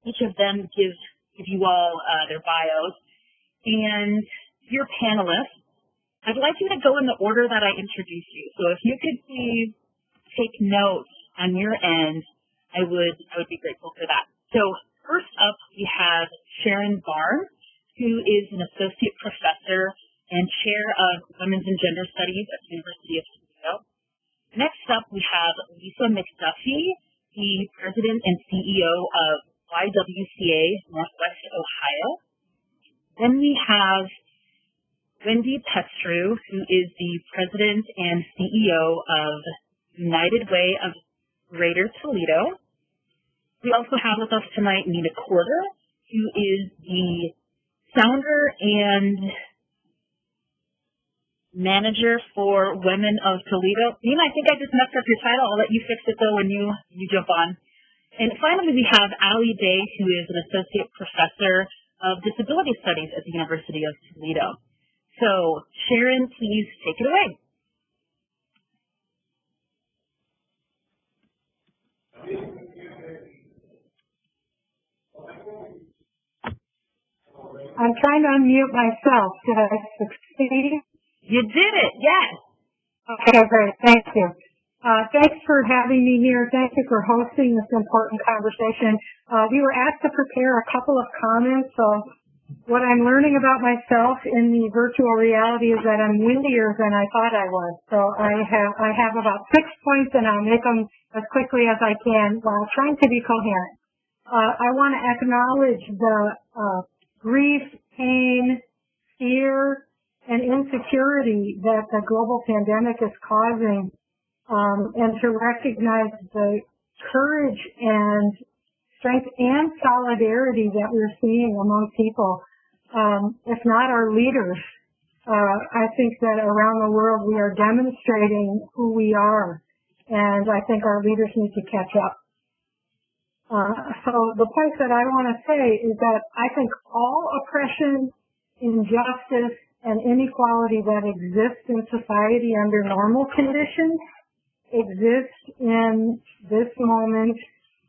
each of them give you all their bios. And your panelists, I'd like you to go in the order that I introduced you. So if you could please take notes on your end, I would be grateful for that. So first up, we have Sharon Barnes, who is an associate professor and chair of Women's and Gender Studies at the University of Toledo. Next up, we have Lisa McDuffie, the president and CEO of YWCA Northwest Ohio. Then we have Wendy Pestru, who is the president and CEO of United Way of Greater Toledo. We also have with us tonight Nina Corder, who is the founder and manager for Women of Toledo. Nina, I think I just messed up your title. I'll let you fix it though when you jump on. And finally, we have Allie Day, who is an associate professor of disability studies at the University of Toledo. So, Sharon, please take it away. I'm trying to unmute myself. Did I succeed? You did it, yes. Okay, great. Thank you. Thanks for having me here. Thank you for hosting this important conversation. We were asked to prepare a couple of comments. So what I'm learning about myself in the virtual reality is that I'm windier than I thought I was. So I have about 6 points, and I'll make them as quickly as I can while trying to be coherent. I want to acknowledge the grief, pain, fear, and insecurity that the global pandemic is causing, and to recognize the courage and strength and solidarity that we're seeing among people, if not our leaders. I think that around the world we are demonstrating who we are, and I think our leaders need to catch up. So the point that I want to say is that I think all oppression, injustice, and inequality that exists in society under normal conditions exists in this moment,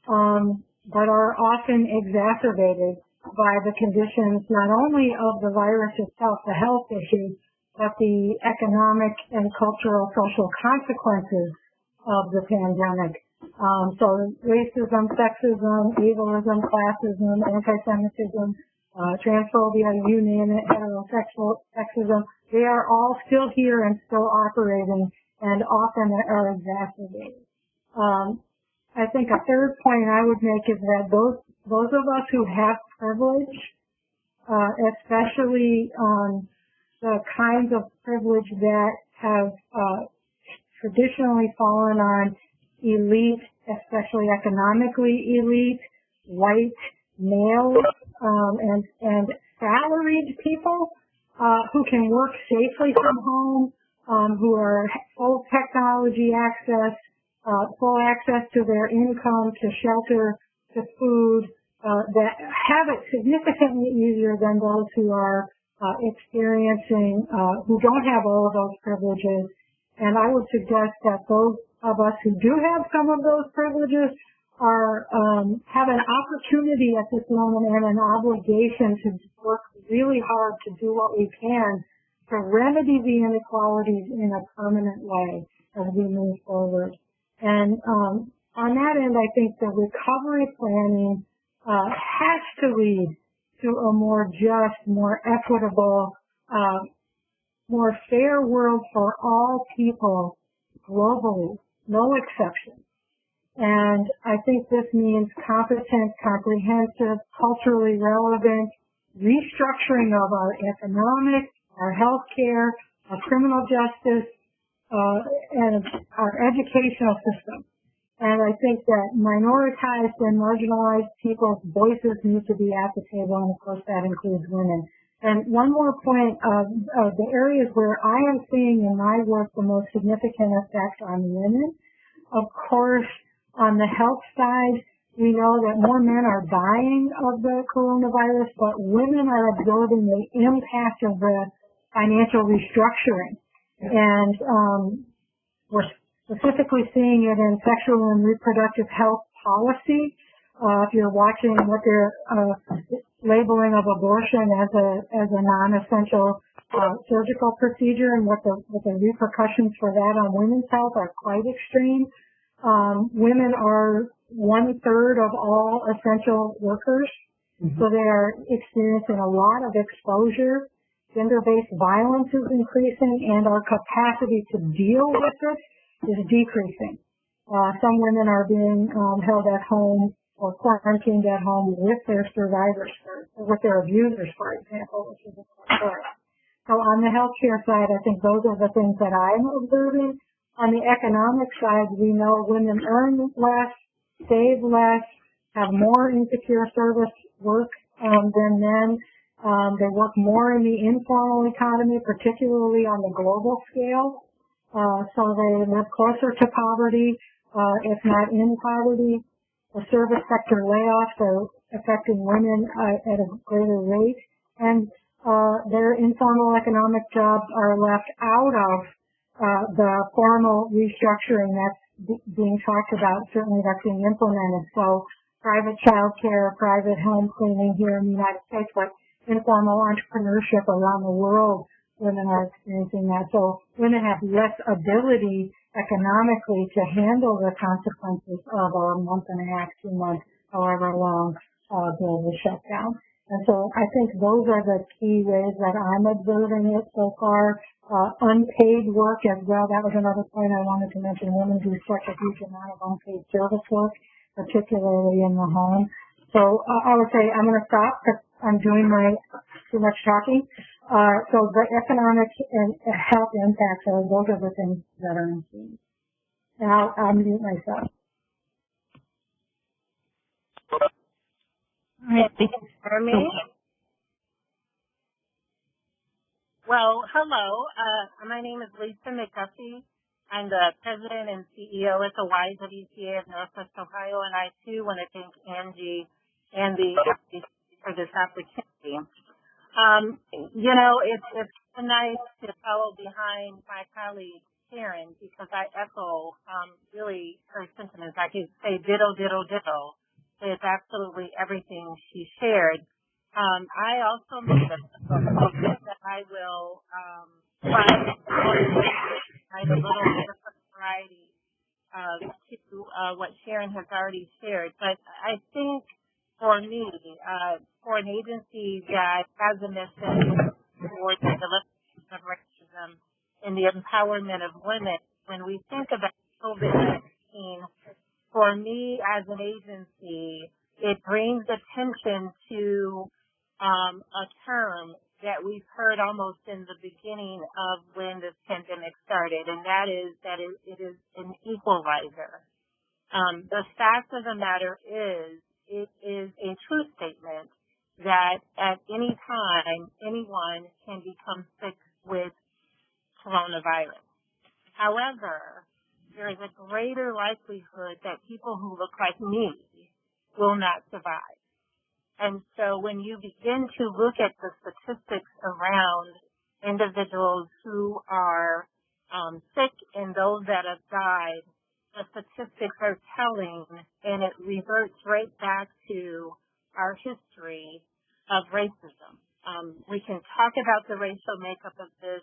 but are often exacerbated by the conditions not only of the virus itself, the health issue, but the economic and cultural social consequences of the pandemic. So racism, sexism, ableism, classism, anti-Semitism, transphobia, you name it, heterosexual sexism, they are all still here and still operating, and often are exacerbated. I think a third point I would make is that those of us who have privilege, especially the kinds of privilege that have traditionally fallen on elite, especially economically elite, white males, and salaried people who can work safely from home, who are full technology access, full access to their income, to shelter, to food, that have it significantly easier than those who are experiencing, who don't have all of those privileges. And I would suggest that those of us who do have some of those privileges are have an opportunity at this moment and an obligation to work really hard to do what we can to remedy the inequalities in a permanent way as we move forward. And on that end, I think the recovery planning has to lead to a more just, more equitable, more fair world for all people globally, no exception. And I think this means competent, comprehensive, culturally relevant restructuring of our economic, our healthcare, our criminal justice, and our educational system. And I think that minoritized and marginalized people's voices need to be at the table, and of course that includes women. And one more point of the areas where I am seeing in my work the most significant effect on women. Of course, on the health side, we know that more men are dying of the coronavirus, but women are absorbing the impact of the financial restructuring. And we're specifically seeing it in sexual and reproductive health policy, if you're watching what they're labeling of abortion as a non-essential surgical procedure, and what the repercussions for that on women's health are quite extreme. Women are 1/3 of all essential workers, so they are experiencing a lot of exposure. Gender-based violence is increasing, and our capacity to deal with it is decreasing. Some women are being held at home or quarantined at home with their survivors, with their abusers, for example, which is a story. So on the healthcare side, I think those are the things that I'm observing. On the economic side, we know women earn less, save less, have more insecure service work than men. They work more in the informal economy, particularly on the global scale. So they live closer to poverty, if not in poverty. The service sector layoffs are affecting women at a greater rate, and their informal economic jobs are left out of the formal restructuring that's being talked about. Certainly that's being implemented. So private child care, private home cleaning here in the United States, but informal entrepreneurship around the world, women are experiencing that. So women have less ability economically to handle the consequences of a month and a half, 2 months, however long global shutdown. And so I think those are the key ways that I'm observing it so far. Unpaid work as well. That was another point I wanted to mention. Women do such a huge amount of unpaid service work, particularly in the home. So I would say I'm going to stop because I'm doing too much talking. So the economic and health impacts those are the things that I'm seeing. And I'll mute myself. All right, thank you for me. Well, hello. My name is Lisa McGuffey. I'm the president and CEO at the YWCA of Northwest Ohio, and I too want to thank Angie and the for this opportunity. You know, it's nice to follow behind my colleague Sharon, because I echo really her sentiments. I could say ditto, ditto, ditto. It's absolutely everything she shared. I also made a that I will provide a little bit of variety to what Sharon has already shared. But I think for me, for an agency that has a mission towards the elimination of racism and the empowerment of women, when we think about COVID-19, for me as an agency, it brings attention to a term that we've heard almost in the beginning of when this pandemic started, and that is it is an equalizer. The fact of the matter is, it is a true statement that at any time, anyone can become sick with coronavirus. However, there is a greater likelihood that people who look like me will not survive. And so when you begin to look at the statistics around individuals who are sick and those that have died, the statistics are telling, and it reverts right back to our history of racism. We can talk about the racial makeup of this,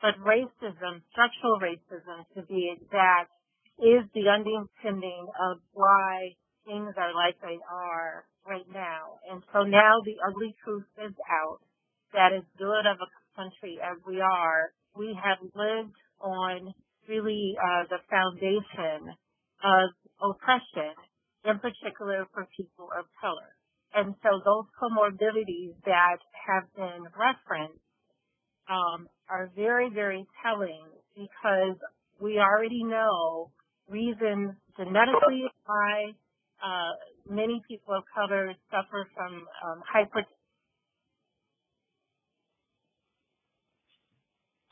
but racism, structural racism to be exact, is the underpinning of why things are like they are right now. And so now the ugly truth is out that as good of a country as we are, we have lived on really the foundation of oppression, in particular for people of color. And so those comorbidities that have been referenced are very, very telling, because we already know reasons genetically why many people of color suffer from hypertension.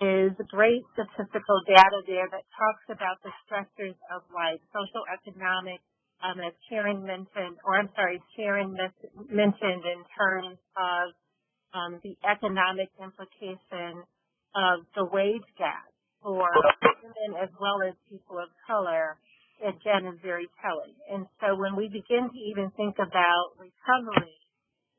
Is great statistical data there that talks about the stressors of life, social, economic, as Sharon mentioned, Sharon mentioned in terms of the economic implication of the wage gap for women as well as people of color. again, is very telling. And so when we begin to even think about recovery,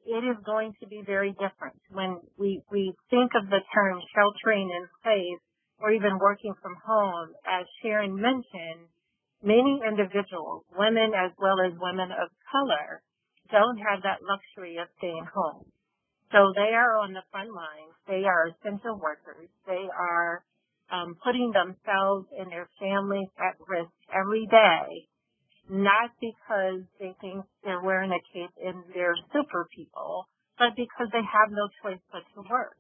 it is going to be very different. When we think of the term sheltering in place or even working from home, as Sharon mentioned, many individuals, women as well as women of color, don't have that luxury of staying home. So they are on the front lines. They are essential workers. They are putting themselves and their families at risk every day, not because they think they're wearing a cape and they're super people, but because they have no choice but to work.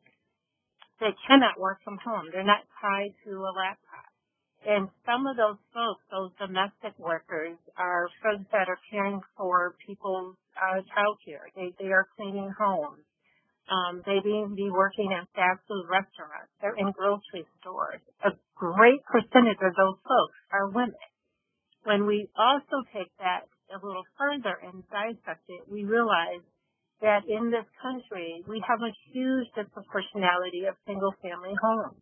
They cannot work from home. They're not tied to a laptop. And some of those folks, those domestic workers, are folks that are caring for people's child care. They are cleaning homes. They may be working in fast food restaurants. They're in grocery stores. A great percentage of those folks are women. When we also take that a little further and dissect it, we realize that in this country, we have a huge disproportionality of single-family homes.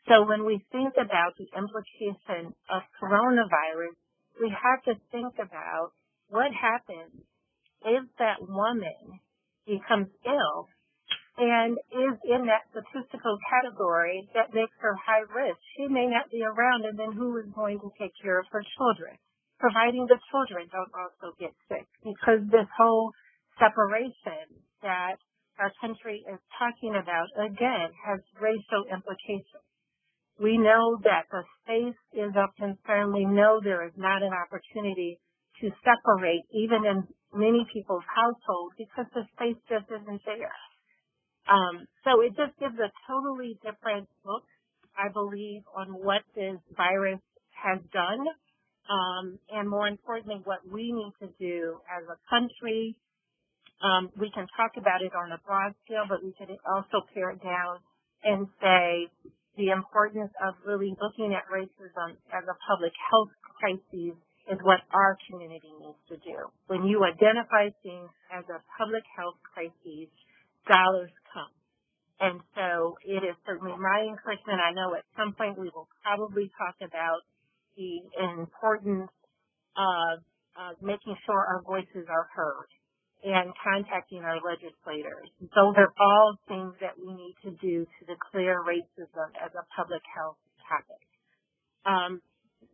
So when we think about the implication of coronavirus, we have to think about what happens if that woman becomes ill and is in that statistical category that makes her high risk. She may not be around, and then who is going to take care of her children, providing the children don't also get sick? Because this whole separation that our country is talking about, again, has racial implications. We know that the space is of concern. We know there is not an opportunity to separate, even in many people's households, because the space just isn't there. So it just gives a totally different look, I believe, on what this virus has done, and more importantly, what we need to do as a country. We can talk about it on a broad scale, but we could also pare it down and say the importance of really looking at racism as a public health crisis is what our community needs to do. When you identify things as a public health crisis, dollars come. And so it is certainly my encouragement. I know at some point we will probably talk about the importance of making sure our voices are heard and contacting our legislators. Those are all things that we need to do to declare racism as a public health topic.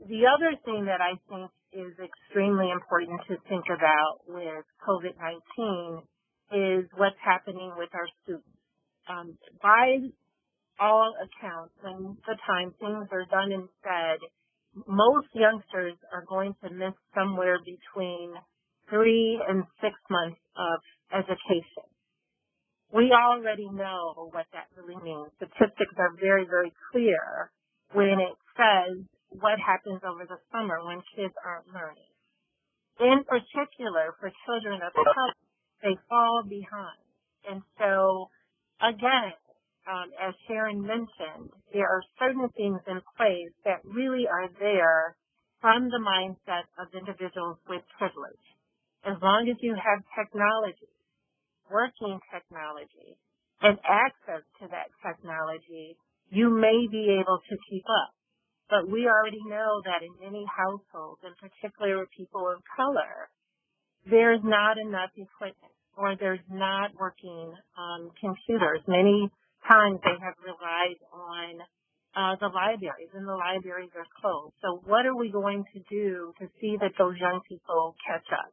The other thing that I think is extremely important to think about with COVID-19 is what's happening with our students. By all accounts, when the time things are done and said, most youngsters are going to miss somewhere between 3 and 6 months of education. We already know what that really means. Statistics are very, very clear when it says what happens over the summer when kids aren't learning. In particular, for children of color, they fall behind. And so, again, as Sharon mentioned, there are certain things in place that really are there from the mindset of individuals with privilege. As long as you have technology, working technology, and access to that technology, you may be able to keep up. But we already know that in many households, in particular with people of color, there's not enough equipment or there's not working computers. Many times they have relied on the libraries, and the libraries are closed. So what are we going to do to see that those young people catch up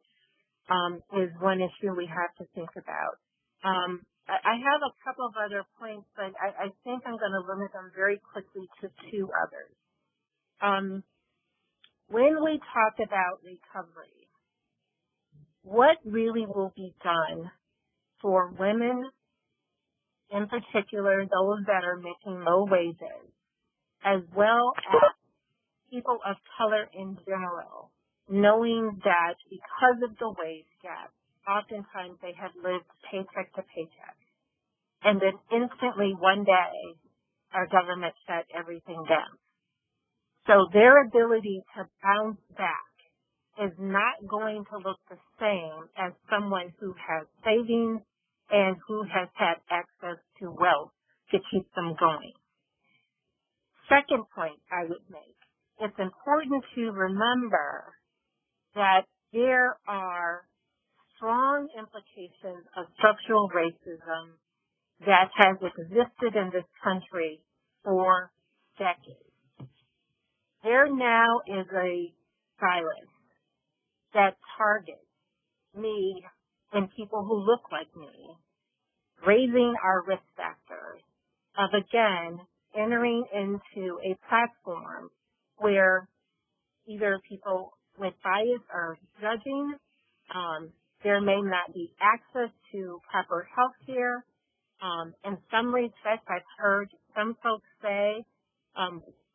is one issue we have to think about. I have a couple of other points, but I think I'm going to limit them very quickly to 2 others. When we talk about recovery, what really will be done for women, in particular those that are making low wages, as well as people of color in general, knowing that because of the wage gap, oftentimes they have lived paycheck to paycheck. And then instantly one day, our government shut everything down. So their ability to bounce back is not going to look the same as someone who has savings and who has had access to wealth to keep them going. Second point I would make it's important to remember that there are strong implications of structural racism that has existed in this country for decades. There now is a virus that targets me and people who look like me, raising our risk factors of, again, entering into a platform where either people with bias are judging, there may not be access to proper health care. In some respects, I've heard some folks say,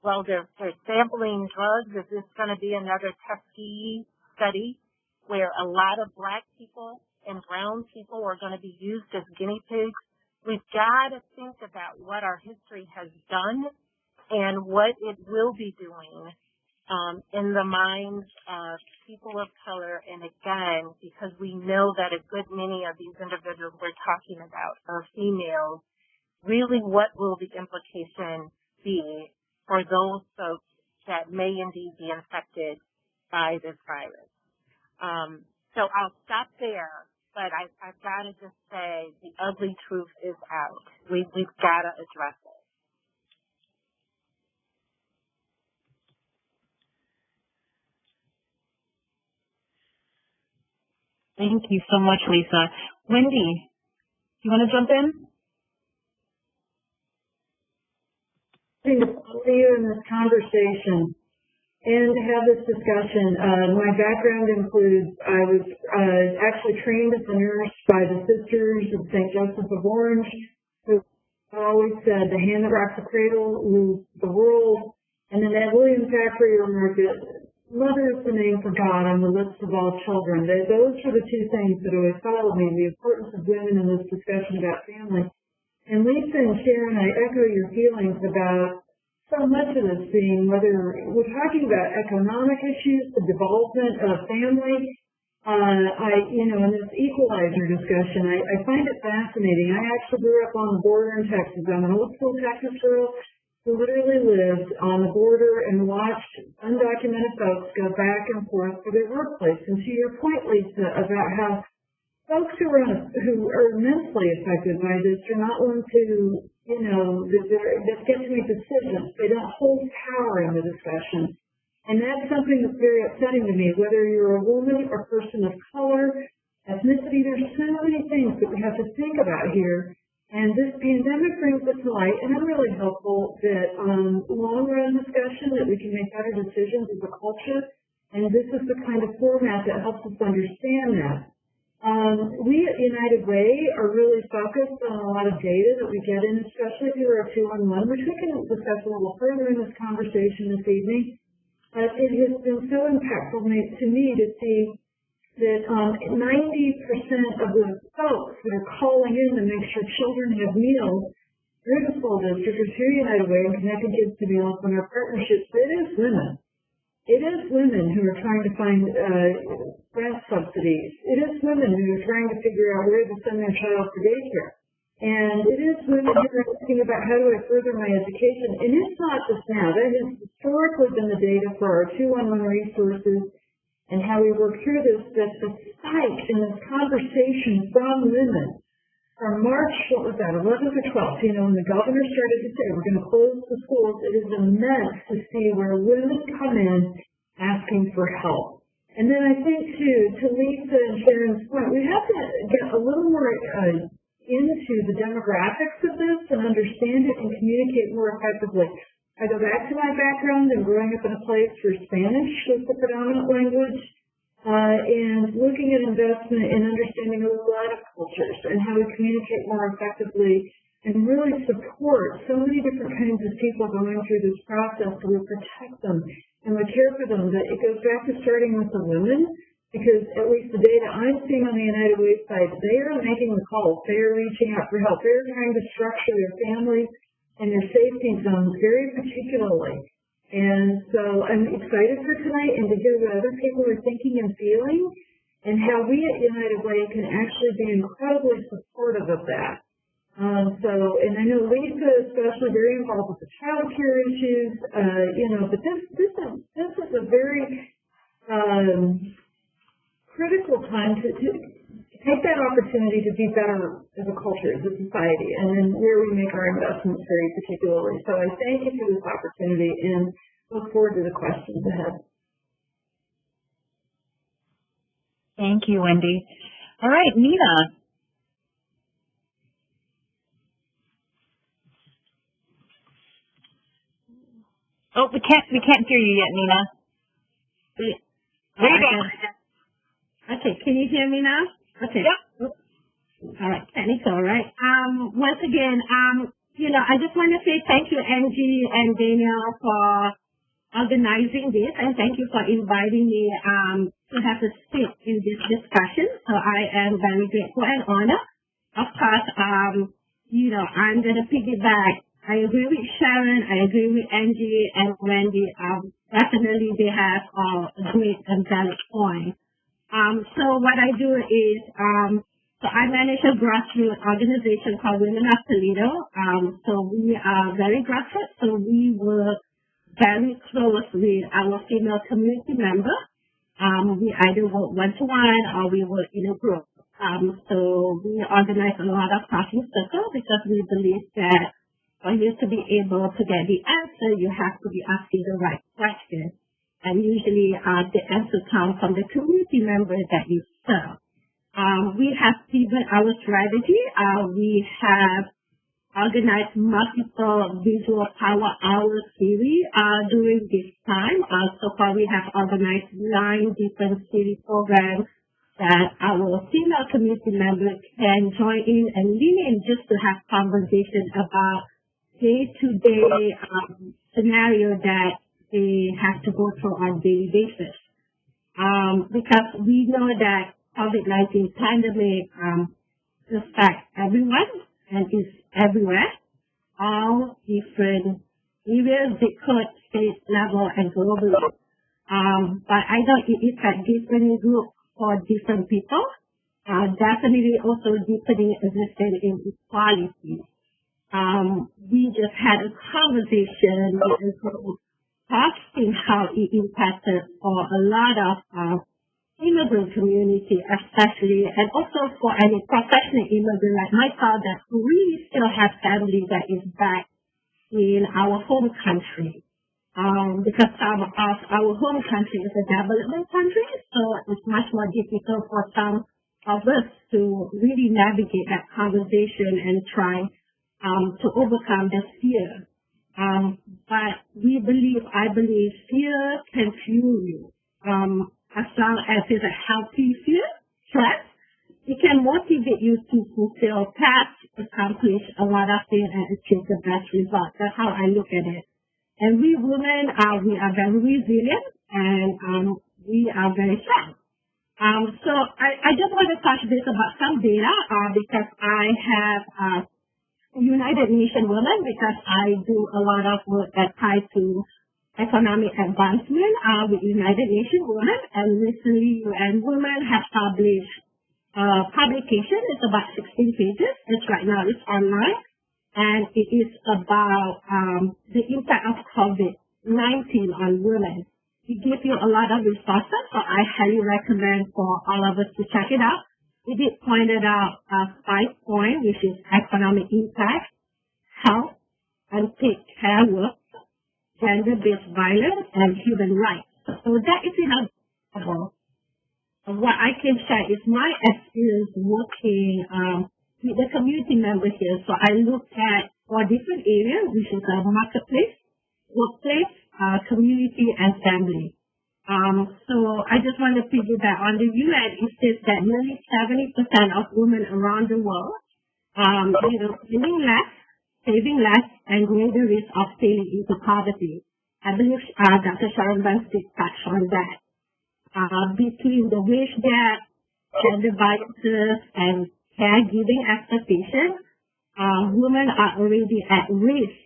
well, they're sampling drugs. Is this going to be another Tuskegee study where a lot of Black people and brown people are going to be used as guinea pigs? We've got to think about what our history has done and what it will be doing in the minds of people of color. And again, because we know that a good many of these individuals we're talking about are females, really what will the implication be for those folks that may indeed be infected by this virus? So I'll stop there. But I've got to just say the ugly truth is out. We've got to address it. Thank you so much, Lisa. Wendy, do you want to jump in? To see you in this conversation and to have this discussion. My background includes, I was actually trained as a nurse by the Sisters of St. Joseph of Orange, who always said, the hand that rocks the cradle rules the world. And then that William Thackeray remarked that mother is the name for God on the lips of all children. Those are the two things that always followed me, the importance of women in this discussion about family. And Lisa and Sharon, I echo your feelings about so much of this being, whether we're talking about economic issues, the development of family, in this equalizer discussion, I find it fascinating. I actually grew up on the border in Texas. I'm an old school Texas girl who literally lived on the border and watched undocumented folks go back and forth for their workplace. And to your point, Lisa, about how folks who are immensely affected by this are not ones who, that get to make decisions. They don't hold power in the discussion. And that's something that's very upsetting to me, whether you're a woman or person of color, ethnicity, there's so many things that we have to think about here. And this pandemic brings it to light, and I'm really hopeful that long-run discussion, that we can make better decisions as a culture, and this is the kind of format that helps us understand that. We at United Way are really focused on a lot of data that we get in, especially through our 2-on-1, which we can discuss a little further in this conversation this evening. But it has been so impactful to me to see that 90% of the folks that are calling in to make sure children have meals through the school district or through United Way and Connecting Kids to Meals in our partnerships, it is women. It is women who are trying to find grant subsidies. It is women who are trying to figure out where to send their child for daycare. And it is women who are thinking about how do I further my education. And it's not just now. That has historically been the data for our 2-on-1 resources and how we work through this, that the spike in this conversation from women from March, what was that, 11th or 12th, when the governor started to say, we're going to close the schools, it is immense to see where women come in asking for help. And then I think, too, to Lisa and Sharon's point, we have to get a little more into the demographics of this and understand it and communicate more effectively. I go back to my background and growing up in a place where Spanish was the predominant language, and looking at investment and understanding a lot of cultures and how we communicate more effectively and really support so many different kinds of people going through this process so we protect them and we care for them. That it goes back to starting with the women, because at least the data I'm seeing on the United Way side, they are making the calls. They are reaching out for help. They're trying to structure their families and their safety zones very particularly. And so I'm excited for tonight and to hear what other people are thinking and feeling and how we at United Way can actually be incredibly supportive of that. And I know Lisa is especially very involved with the child care issues, but this is a very critical time to take that opportunity to be better as a culture, as a society, and then where we make our investments very particularly. So I thank you for this opportunity and look forward to the questions ahead. Thank you, Wendy. All right, Nina. Oh, we can't hear you yet, Nina. There you go. Okay, can you hear me now? Okay. Yep. All right, technical, right? Once again, I just want to say thank you, Angie and Daniel, for organizing this, and thank you for inviting me to have a seat in this discussion. So I am very grateful and honored. Of course, I'm going to piggyback. I agree with Sharon, I agree with Angie and Wendy. Definitely they have a great and valid point. So what I do is, so I manage a grassroots organization called Women of Toledo. So we are very grassroots, so we work very close with our female community members. We either work one-to-one or we work in a group. So we organize a lot of talking circles because we believe that for you to be able to get the answer, you have to be asking the right question. And usually the answer comes from the community members that you serve. We have pivoted our strategy. We have organized multiple visual power hour series during this time. So far we have organized 9 different series programs that our female community members can join in and lean in just to have conversation about day-to-day scenario that they have to go through on a daily basis. Because we know that COVID-19 pandemic affects everyone and is everywhere, all different areas, zip-code, state level, and globally. But I know it affects different groups for different people. Definitely also deepening existing inequality. We just had a conversation with a group asking how it impacted for a lot of immigrant community, especially, and also for any professional immigrant like myself that really still have family that is back in our home country. Because some of our home country is a development country, so it's much more difficult for some of us to really navigate that conversation and try to overcome the fear. But I believe fear can fuel you. As long as it's a healthy fear, stress, it can motivate you to fulfill tasks, accomplish a lot of things, and achieve the best result. That's how I look at it. And we women, we are very resilient, and we are very strong. So I just want to touch base about some data because I have United Nations Women, because I do a lot of work that ties to economic advancement with United Nations Women, and recently UN Women have published a publication. It's about 16 pages. It's online, and it is about the impact of COVID-19 on women. It gives you a lot of resources, so I highly recommend for all of us to check it out. We did pointed out 5 points, which is economic impact, health, unpaid care work, gender-based violence, and human rights. So that is enough. What I can share is my experience working with the community members here. So I looked at 4 different areas, which is marketplace, workplace, community, and family. So I just want to piggyback on the UN. It says that nearly 70% of women around the world, living less, saving less, and greater risk of falling into poverty. I believe Dr. Sharon Bunstick touched on that. Between the wage gap, gender biases, and caregiving expectations, women are already at risk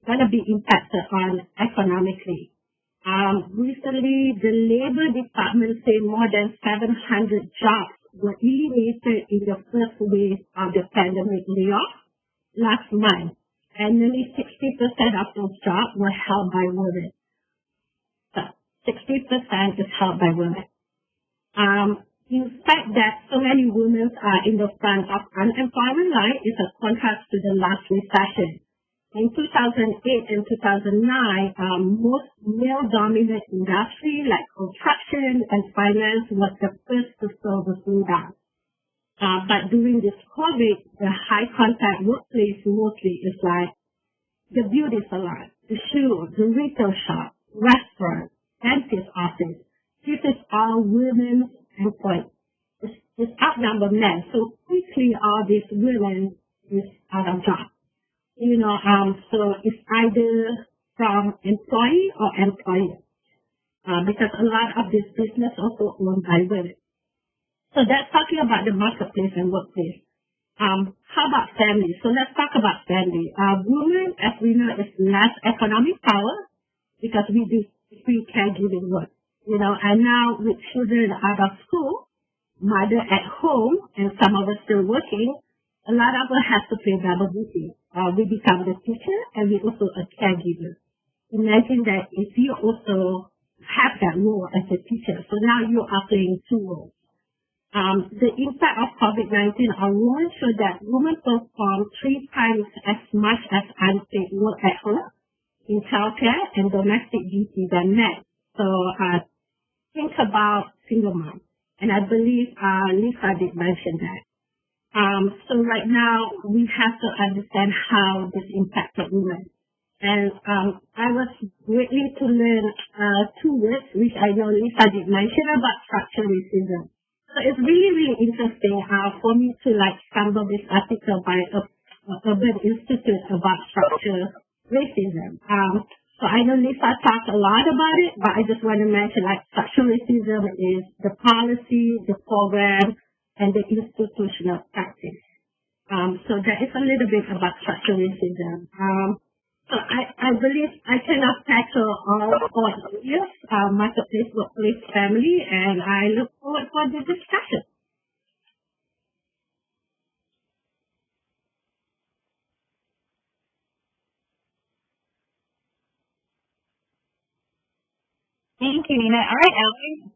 going to be impacted on economically. Recently, the Labor Department said more than 700 jobs were eliminated in the first wave of the pandemic layoff last month, and nearly 60% of those jobs were held by women. So 60% is held by women. In fact, that so many women are in the front of unemployment line is a contrast to the last recession. In 2008 and 2009, most male-dominant industry like construction and finance was the first to slow the slowdown. But during this COVID, the high-contact workplace mostly is like the beauty salon, the shoe, the retail shop, restaurant, dentist office. This is all women's employed. It's outnumbered men. So quickly all these women is out of job. So it's either from employee or employer. Because a lot of this business also owned by women. So that's talking about the marketplace and workplace. How about family? So let's talk about family. Women, as we know, is less economic power because we do free caregiving work. And now with children out of school, mother at home, and some of us still working, a lot of us have to play double duty. We become the teacher and we also a caregiver. Imagine that if you also have that role as a teacher, so now you are playing two roles. The impact of COVID-19 on women showed that women perform 3 times as much as unpaid work at home in childcare and domestic duty than men. So think about single mom. And I believe Lisa did mention that. So right now, we have to understand how this impacted women. And I was greatly to learn 2 words, which I know Lisa did mention about structural racism. So it's really, really interesting for me to stumble this article by Urban Institute about structural racism. So I know Lisa talked a lot about it, but I just want to mention structural racism is the policy, the program, and the institutional practice. So that is a little bit about structural racism. So I believe I cannot tackle all 4 areas, marketplace, workplace, family, and I look forward for the discussion. Thank you, Nina. All right, Allie.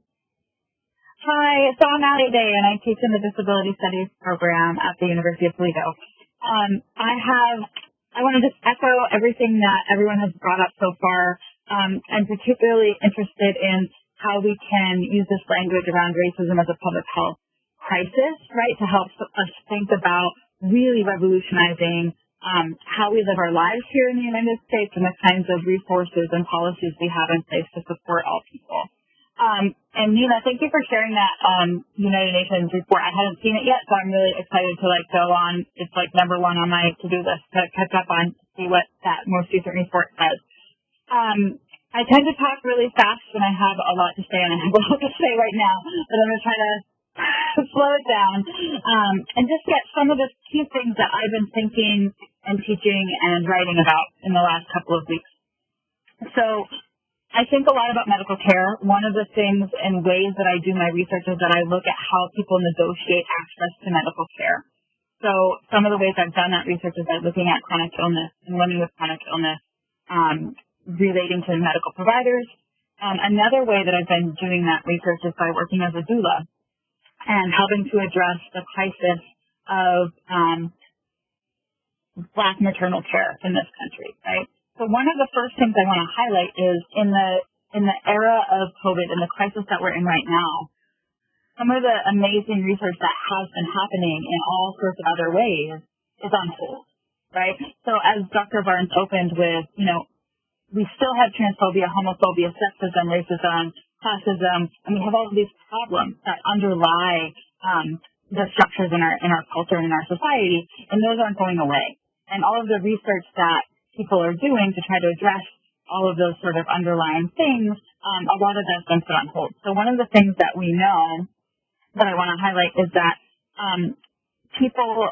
Hi, so I'm Allie Day, and I teach in the Disability Studies program at the University of Toledo. I want to just echo everything that everyone has brought up so far. I'm particularly interested in how we can use this language around racism as a public health crisis, right, to help us think about really revolutionizing how we live our lives here in the United States and the kinds of resources and policies we have in place to support all people. And Nina, thank you for sharing that United Nations report. I hadn't seen it yet, so I'm really excited to go on. It's number 1 on my to-do list to catch up on, see what that most recent report says. I tend to talk really fast when I have a lot to say, and I have a lot to say right now, but I'm going to try to slow it down and just get some of the key things that I've been thinking and teaching and writing about in the last couple of weeks. So I think a lot about medical care. One of the things and ways that I do my research is that I look at how people negotiate access to medical care. So some of the ways I've done that research is by looking at chronic illness and women with chronic illness relating to medical providers. Another way that I've been doing that research is by working as a doula and helping to address the crisis of Black maternal care in this country, right? So one of the first things I want to highlight is in the era of COVID and the crisis that we're in right now, some of the amazing research that has been happening in all sorts of other ways is on hold, right? So as Dr. Barnes opened with, we still have transphobia, homophobia, sexism, racism, classism, and we have all of these problems that underlie the structures in our culture and in our society, and those aren't going away. And all of the research that people are doing to try to address all of those sort of underlying things, a lot of that's been put on hold. So one of the things that we know that I want to highlight is that people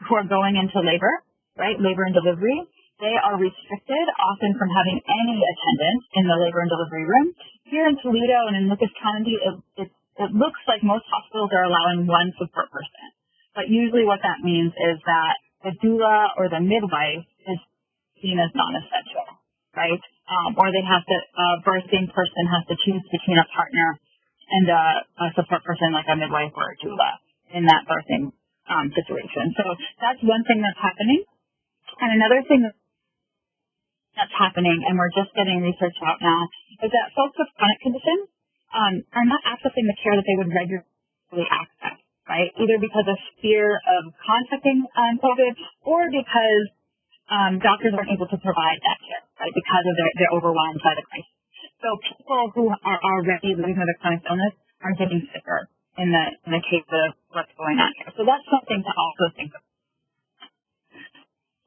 who are going into labor, right, labor and delivery, they are restricted often from having any attendance in the labor and delivery room. Here in Toledo and in Lucas County, it's it looks like most hospitals are allowing one support person. But usually what that means is that the doula or the midwife is seen as non-essential, right? Or they have to, a birthing person has to choose between a partner and a support person like a midwife or a doula in that birthing situation. So that's one thing that's happening. And another thing that's happening, and we're just getting research out now, is that folks with chronic conditions are not accessing the care that they would regularly access, right? Either because of fear of contracting COVID or because doctors aren't able to provide that care, right, because of their overwhelmed by the crisis. So people who are already living with a chronic illness are getting sicker in the case of what's going on here. So that's something to also think of.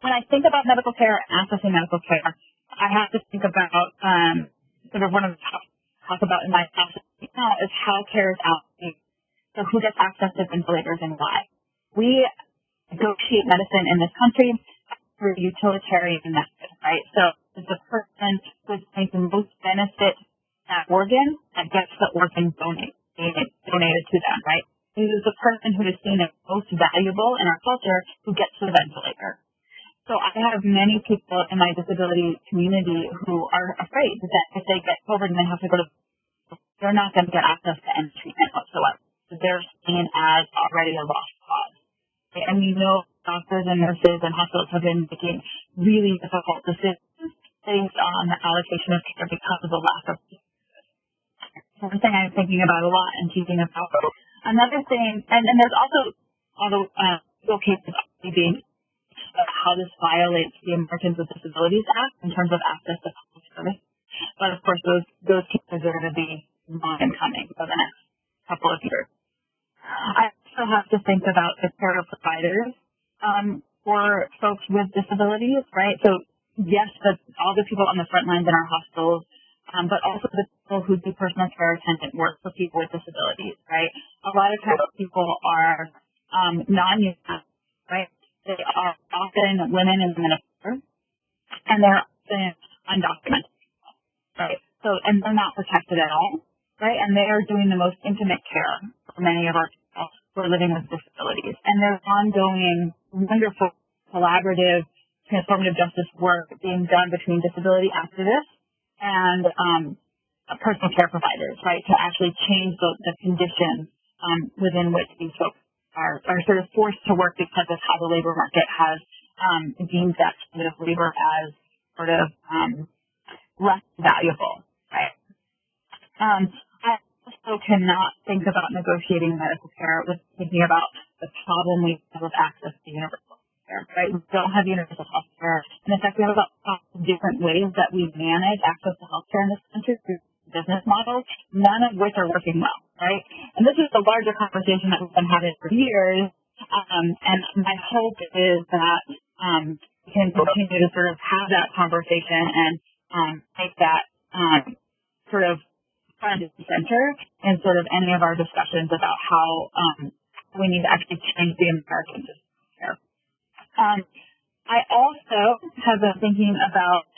When I think about medical care and accessing medical care, I have to think about sort of one of the talk about in my class now is how care is allocated. So who gets access to ventilators and why? We negotiate medicine in this country for utilitarian method, right? So it's the person who is going to most benefit that organ that gets the organ donated to them, right? It is the person who is seen as most valuable in our culture who gets the ventilator. So I have many people in my disability community who are afraid that if they get COVID and they have to go to, they're not going to get access to any treatment whatsoever. They're seen as already a lost cause. And we know doctors and nurses and hospitals have been making really difficult decisions based on the allocation of care because of the lack of resources. Something I'm thinking about a lot and teaching about. Another thing, and there's also legal cases being how this violates the Americans with Disabilities Act in terms of access to public service. But of course, those cases are going to be long and coming for the next couple of years. I also have to think about the care of providers for folks with disabilities, right? So yes, all the people on the front lines in our hospitals, but also the people who do personal care attendant work for people with disabilities, right? A lot of times people are non-union, right? They are often women and women of color, and they're often undocumented, right? So, and they're not protected at all, right? And they are doing the most intimate care for many of our people who are living with disabilities. And there's ongoing, wonderful, collaborative, transformative justice work being done between disability activists and personal care providers, right, to actually change the conditions within which these folks are sort of forced to work because of how the labor market has deemed that kind of labor as sort of less valuable, right? I also cannot think about negotiating medical care without thinking about the problem we have with access to universal health care, right? We don't have universal health care. And in fact, we have about 5 different ways that we manage access to health care in this country through business models, none of which are working well, right? And this is a larger conversation that we've been having for years. And my hope is that we can continue to sort of have that conversation and make that sort of front and center in sort of any of our discussions about how we need to actually change the American system of care. I also have been thinking about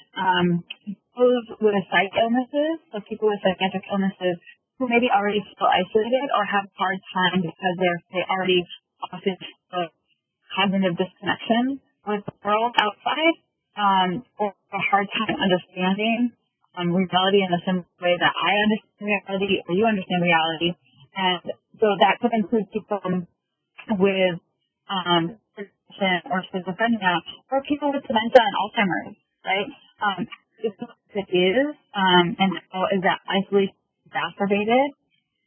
those with psych illnesses, so people with psychiatric illnesses who maybe already feel isolated or have a hard time because they already often feel cognitive disconnection with the world outside, or a hard time understanding reality in the same way that I understand reality or you understand reality. And so that could include people with depression or schizophrenia or people with dementia and Alzheimer's, right? It is, and how is that isolation exacerbated,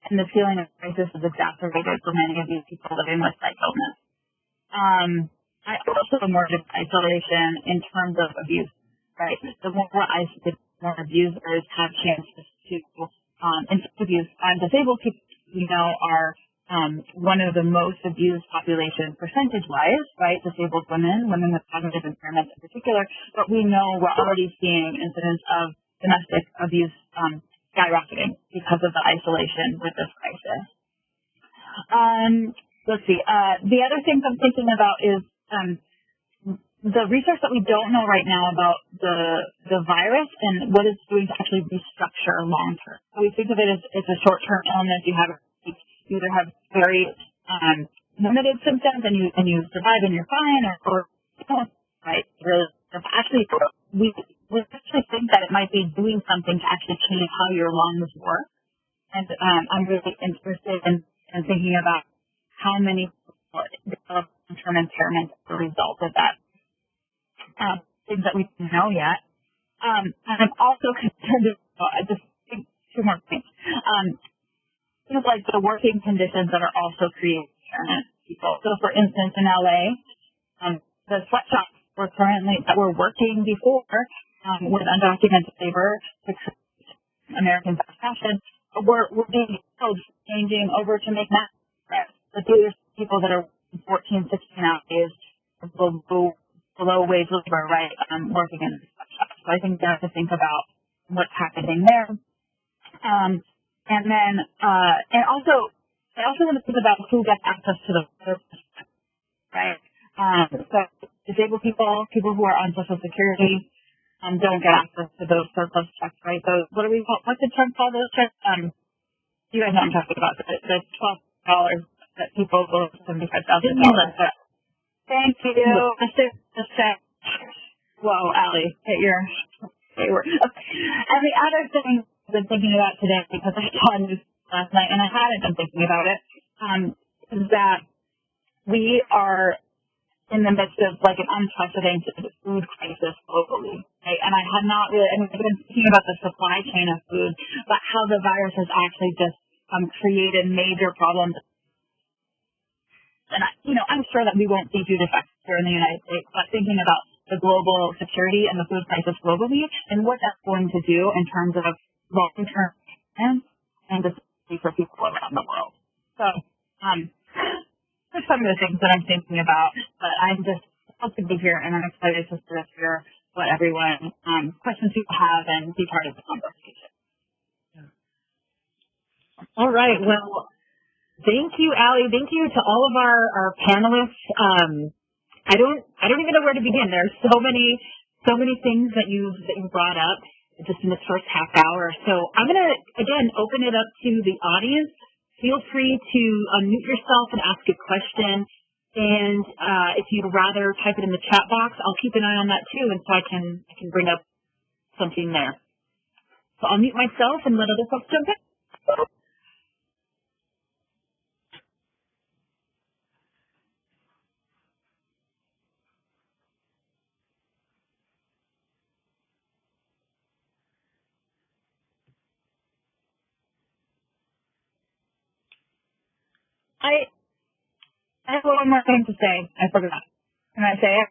and the feeling of crisis is exacerbated for many of these people living with psych illness. I also noted isolation in terms of abuse, right? The more isolated, more abusers have chances to inflict abuse on disabled people we know are one of the most abused populations percentage-wise, right? Disabled women with cognitive impairments in particular, but we know we're already seeing incidents of domestic abuse skyrocketing because of the isolation with this crisis. Let's see. The other things I'm thinking about is the research that we don't know right now about the virus and what it's doing to actually restructure long-term. So we think of it as it's a short-term illness. You have a you either have very limited symptoms and you survive and you're fine, or right? Really, actually, we actually think that it might be doing something to actually change how your lungs work. And I'm really interested in thinking about how many people develop long-term impairment as a result of that. Things that we don't know yet. And I'm also concerned about, just two more things. Things like the working conditions that are also creating impairment people. So, for instance, in LA, the sweatshops that were working before with undocumented labor to create American fast fashion were being changing over to make masks. But these are people that are 14, 16 hours below wage labor, right? Working in the sweatshops. So I think we have to think about what's happening there. And then, and also, I also want to think about who gets access to the service, right? So disabled people who are on Social Security, don't get access to those surplus checks, right? So what do we call, what's the term called those checks? You guys know what I'm talking about, the $12 that people will $75,000. Thank you. Just check. Whoa, Allie, hit your word. Okay. And the other thing I've been thinking about today, because I saw news last night and I hadn't been thinking about it, is that we are in the midst of like an unprecedented food crisis globally, right? And I had not really, I've been thinking about the supply chain of food, but how the virus has actually just created major problems. And I'm sure that we won't see food effects here in the United States, but thinking about the global security and the food crisis globally and what that's going to do in terms of long-term and disability for people around the world. So, there's some of the things that I'm thinking about, but I'm just supposed to be here and I'm excited to sort of hear what everyone, questions people have and be part of the conversation. All right. Well, thank you, Allie. Thank you to all of our panelists. I don't even know where to begin. There's so many things that you brought up just in this first half hour. So I'm going to, again, open it up to the audience. Feel free to unmute yourself and ask a question. And if you'd rather type it in the chat box, I'll keep an eye on that too, and so I can bring up something there. So I'll mute myself and let other folks jump in. I have one more thing to say. I forgot. Can I say it?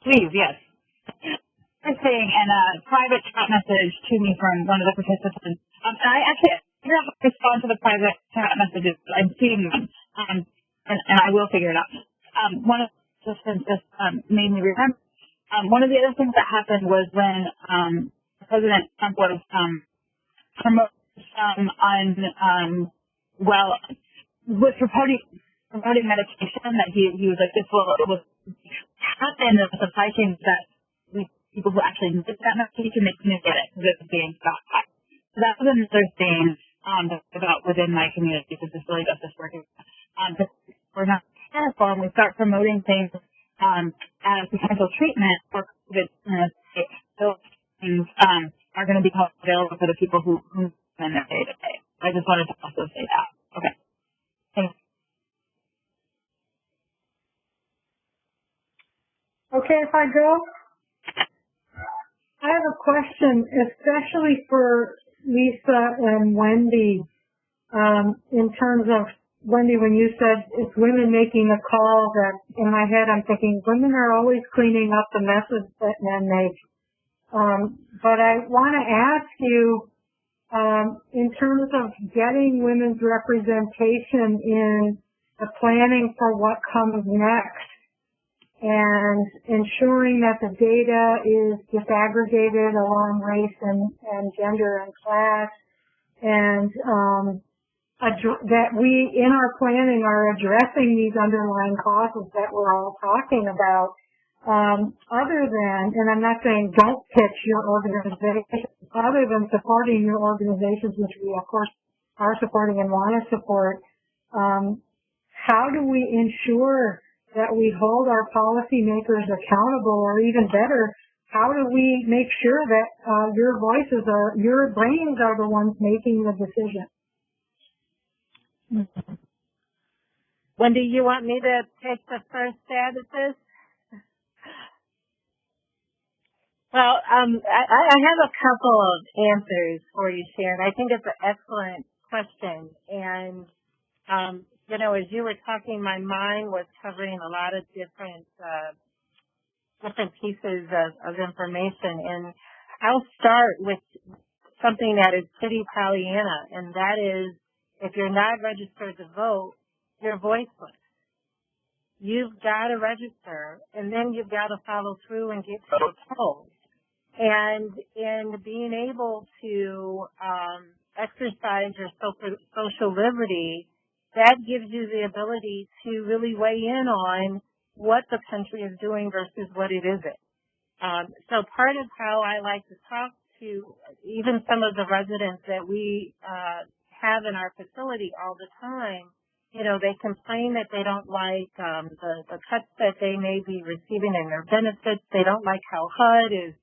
Please, yes. First thing, and a private chat message to me from one of the participants. And I actually figured out how to respond to the private chat messages. I'm seeing them, and I will figure it out. One of the participants just made me remember. One of the other things that happened was when President Trump was promoting was promoting medication that he was like, this will happen in the supply chain that people who actually need that medication, they couldn't get it because it was being stockpiled. So that was another thing about within my community, because disability justice working. We're not careful and we start promoting things as potential treatment for COVID. Those things are going to become available for the people who in their day to day. I just wanted to also say that. Okay. Thanks. Okay, if I go, I have a question, especially for Lisa and Wendy, in terms of, Wendy, when you said it's women making a call, that in my head I'm thinking women are always cleaning up the messes that men make. But I want to ask you, in terms of getting women's representation in the planning for what comes next and ensuring that the data is disaggregated along race and gender and class, and that we in our planning are addressing these underlying causes that we're all talking about, other than, and I'm not saying don't pitch your organization, other than supporting your organizations, which we of course are supporting and want to support, how do we ensure that we hold our policymakers accountable, or even better, how do we make sure that your brains are the ones making the decision? Mm-hmm. Wendy, you want me to take the first stab at this? Well, I have a couple of answers for you, Sharon. I think it's an excellent question. And, as you were talking, my mind was covering a lot of different pieces of information. And I'll start with something that is pretty Pollyanna, and that is, if you're not registered to vote, you're voiceless. You've got to register, and then you've got to follow through and get to the polls. And in being able to exercise your social liberty, that gives you the ability to really weigh in on what the country is doing versus what it isn't. So part of how I like to talk to even some of the residents that we have in our facility all the time, they complain that they don't like the cuts that they may be receiving in their benefits. They don't like how HUD is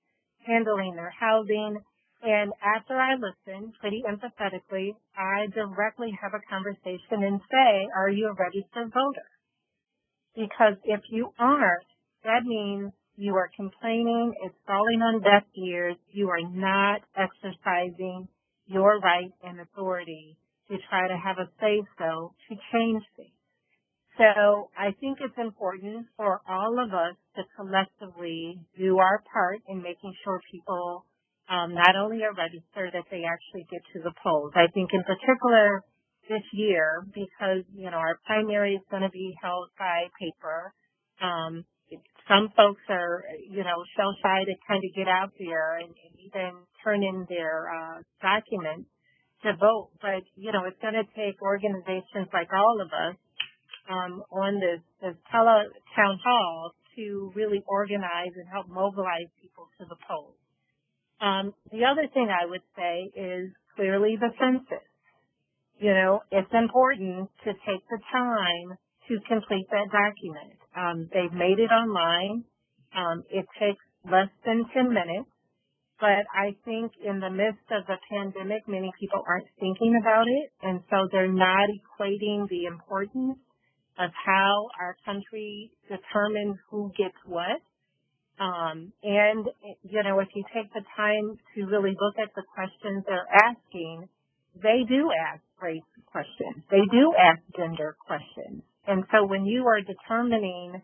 handling their housing. And after I listen pretty empathetically, I directly have a conversation and say, are you a registered voter? Because if you aren't, that means you are complaining, it's falling on deaf ears, you are not exercising your right and authority to try to have a say-so to change things. So I think it's important for all of us to collectively do our part in making sure people not only are registered, that they actually get to the polls. I think in particular this year, because, our primary is going to be held by paper, some folks are, shell-shy to kind of get out there and even turn in their documents to vote. But, it's going to take organizations like all of us on this town hall to really organize and help mobilize people to the polls. The other thing I would say is clearly the census. It's important to take the time to complete that document. They've made it online. It takes less than 10 minutes, but I think in the midst of the pandemic, many people aren't thinking about it, and so they're not equating the importance of how our country determines who gets what. If you take the time to really look at the questions they're asking, they do ask race questions. They do ask gender questions. And so when you are determining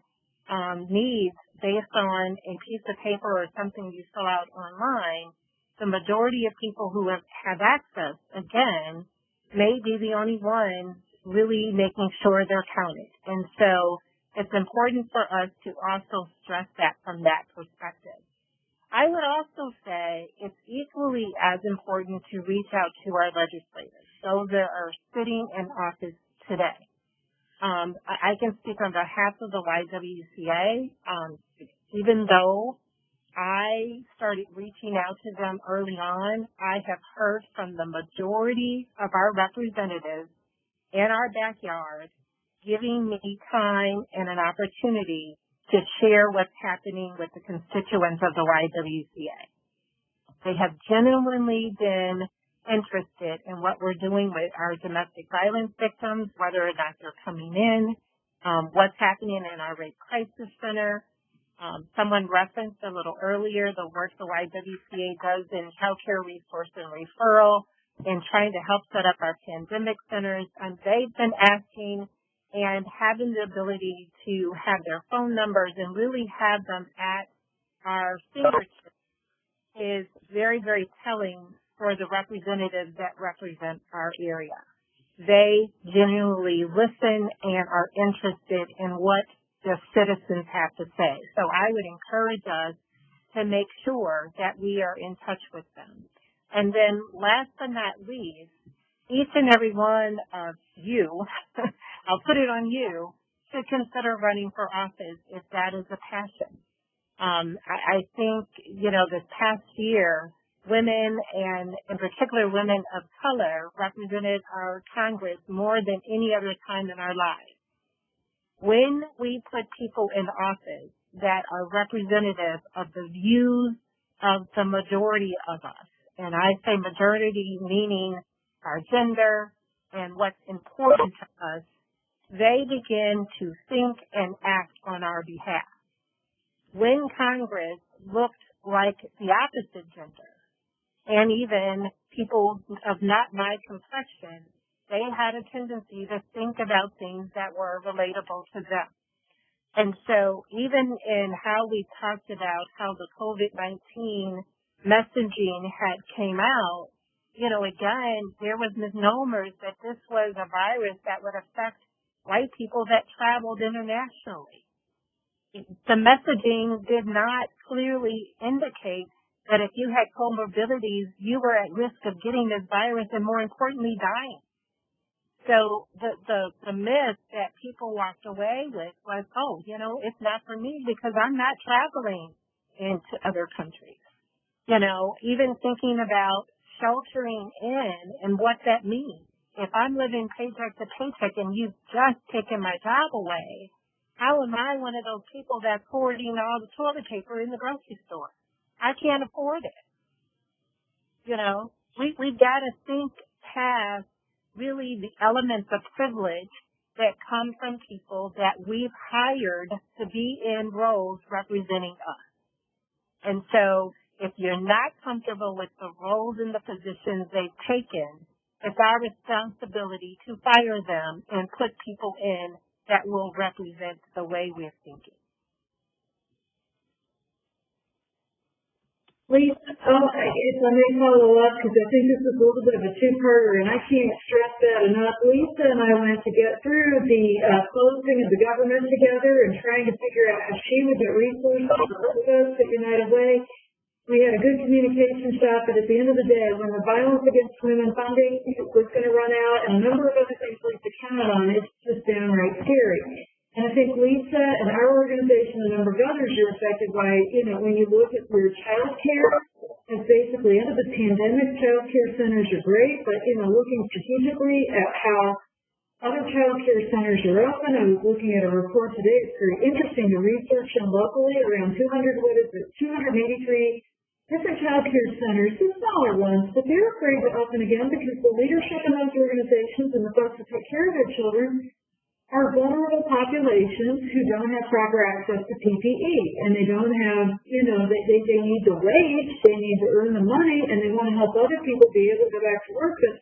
needs based on a piece of paper or something you fill out online, the majority of people who have access, again, may be the only ones really making sure they're counted. And so it's important for us to also stress that from that perspective. I would also say it's equally as important to reach out to our legislators, those that are sitting in office today. I can speak on behalf of the YWCA. Even though I started reaching out to them early on, I have heard from the majority of our representatives in our backyard giving me time and an opportunity to share what's happening with the constituents of the YWCA. They have genuinely been interested in what we're doing with our domestic violence victims, whether or not they're coming in, what's happening in our rape crisis center. Someone referenced a little earlier the work the YWCA does in child care resource and referral and trying to help set up our pandemic centers. And they've been asking and having the ability to have their phone numbers and really have them at our fingertips is very, very telling for the representatives that represent our area. They genuinely listen and are interested in what the citizens have to say. So I would encourage us to make sure that we are in touch with them. And then last but not least, each and every one of you, I'll put it on you, to consider running for office if that is a passion. I think, this past year, women, and in particular women of color, represented our Congress more than any other time in our lives. When we put people in office that are representative of the views of the majority of us, and I say majority meaning our gender and what's important to us, they begin to think and act on our behalf. When Congress looked like the opposite gender, and even people of not my complexion, they had a tendency to think about things that were relatable to them. And so even in how we talked about how the COVID-19 messaging had came out, again, there was misnomers that this was a virus that would affect white people that traveled internationally. The messaging did not clearly indicate that if you had comorbidities, you were at risk of getting this virus and, more importantly, dying. So the myth that people walked away with was, it's not for me because I'm not traveling into other countries. Even thinking about sheltering in and what that means. If I'm living paycheck to paycheck and you've just taken my job away, how am I one of those people that's hoarding all the toilet paper in the grocery store? I can't afford it. We've got to think past really the elements of privilege that come from people that we've hired to be in roles representing us. And so if you're not comfortable with the roles and the positions they've taken, it's our responsibility to fire them and put people in that will represent the way we're thinking. Lisa, if I may follow up, because I think this is a little bit of a two-parter, and I can't stress that enough. Lisa and I went to get through the closing of the government together and trying to figure out how she would get resources for folks at United Way. We had a good communication shop, but at the end of the day, when the violence against women funding was going to run out and a number of other things Lisa counted on, it's just downright scary. And I think Lisa and our organization and a number of others are affected by, when you look at where child care is basically under the pandemic, child care centers are great, but, looking strategically at how other child care centers are open. I was looking at a report today. It's very interesting to research them locally, around 283 different child care centers, the smaller ones, but they're afraid to open again because the leadership in those organizations and the folks who take care of their children are vulnerable populations who don't have proper access to PPE, and they don't have, they need the wage, they need to earn the money, and they want to help other people be able to go back to work. But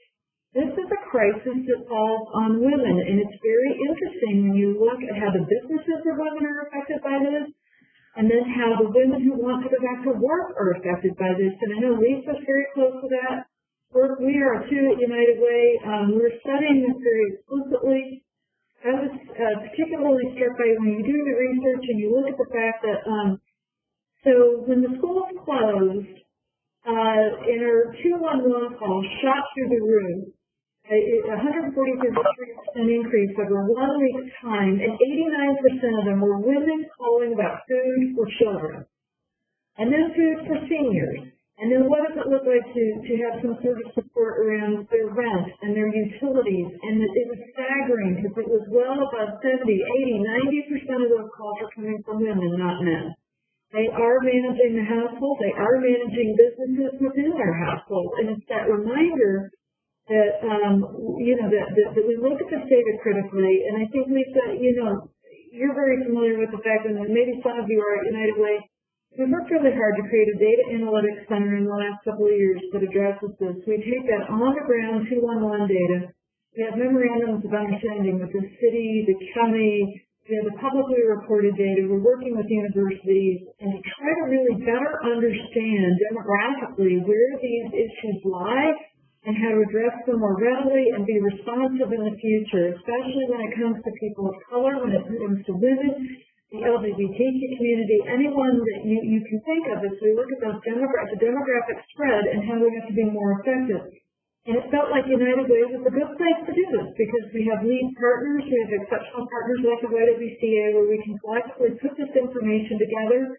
this is a crisis that falls on women, and it's very interesting when you look at how the businesses of women are affected by this, and then how the women who want to go back to work are affected by this. And I know Lisa's very close to that work. We are too at United Way. We're studying this very explicitly. I was particularly struck by when you do the research and you look at the fact that, so when the schools closed, in our 211 calls shot through the roof, 143% increase over 1 week's time, and 89% of them were women calling about food for children, and then food for seniors. And then what does it look like to have some sort of support around their rent and their utilities? And it was staggering because it was well above 70, 80, 90% of those calls are coming from women, not men. They are managing the household. They are managing businesses within their household. And it's that reminder that, that we look at this data critically. And I think, Lisa, you're very familiar with the fact that maybe some of you are at United Way. We've worked really hard to create a data analytics center in the last couple of years that addresses this. We take that on-the-ground 211 data. We have memorandums of understanding with the city, the county, the publicly reported data. We're working with universities and to try to really better understand demographically where these issues lie and how to address them more readily and be responsive in the future, especially when it comes to people of color, when it comes to women, the LGBTQ community, anyone that you can think of as we look at those the demographic spread and how we have to be more effective. And it felt like United Way was a good place to do this because we have lead partners, we have exceptional partners like the YWCA where we can collectively put this information together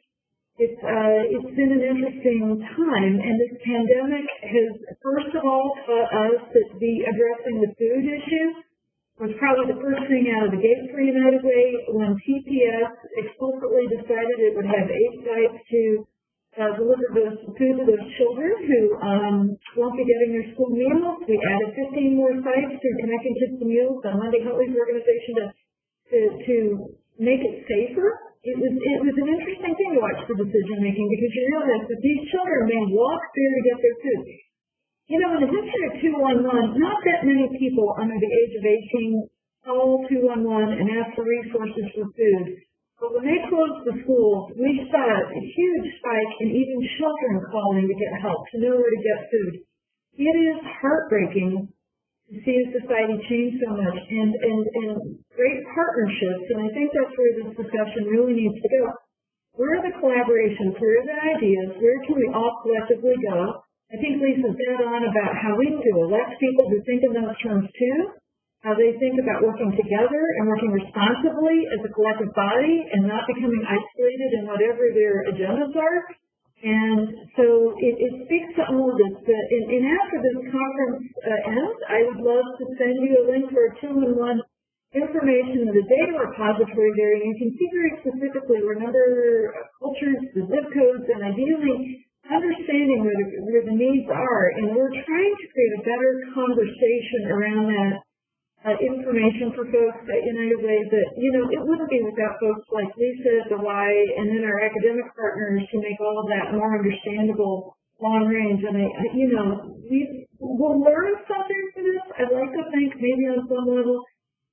it's been an interesting time, and this pandemic has, first of all, taught us that addressing the food issue was probably the first thing out of the gate for United Way when TPS explicitly decided it would have 8 sites to deliver those food to those children who won't be getting their school meals. We added 15 more sites through Connecting Kids to Meals, Monday Huntley's organization, to make it safer. It was an interesting thing to watch the decision making because you realize that these children may walk there to get their food. You know, in the history of 211, not that many people under the age of 18 call 211 and ask for resources for food. But when they closed the schools, we saw a huge spike in even children calling to get help, to know where to get food. It is heartbreaking to see a society change so much and great partnerships, and I think that's where this discussion really needs to go. Where are the collaborations? Where are the ideas? Where can we all collectively go? I think Lisa's dead on about how we need to elect people who think in those terms too, how they think about working together and working responsibly as a collective body and not becoming isolated in whatever their agendas are. And so it speaks to all of this. And after this conference ends, I would love to send you a link for a 2-in-1 information in the data repository there. And you can see very specifically where number cultures, the zip codes, and ideally understanding where the needs are. And we're trying to create a better conversation around that information for folks in a way that, you know, it wouldn't be without folks like Lisa at the Y and then our academic partners to make all of that more understandable long range. And we'll learn something from this. I'd like to think maybe on some level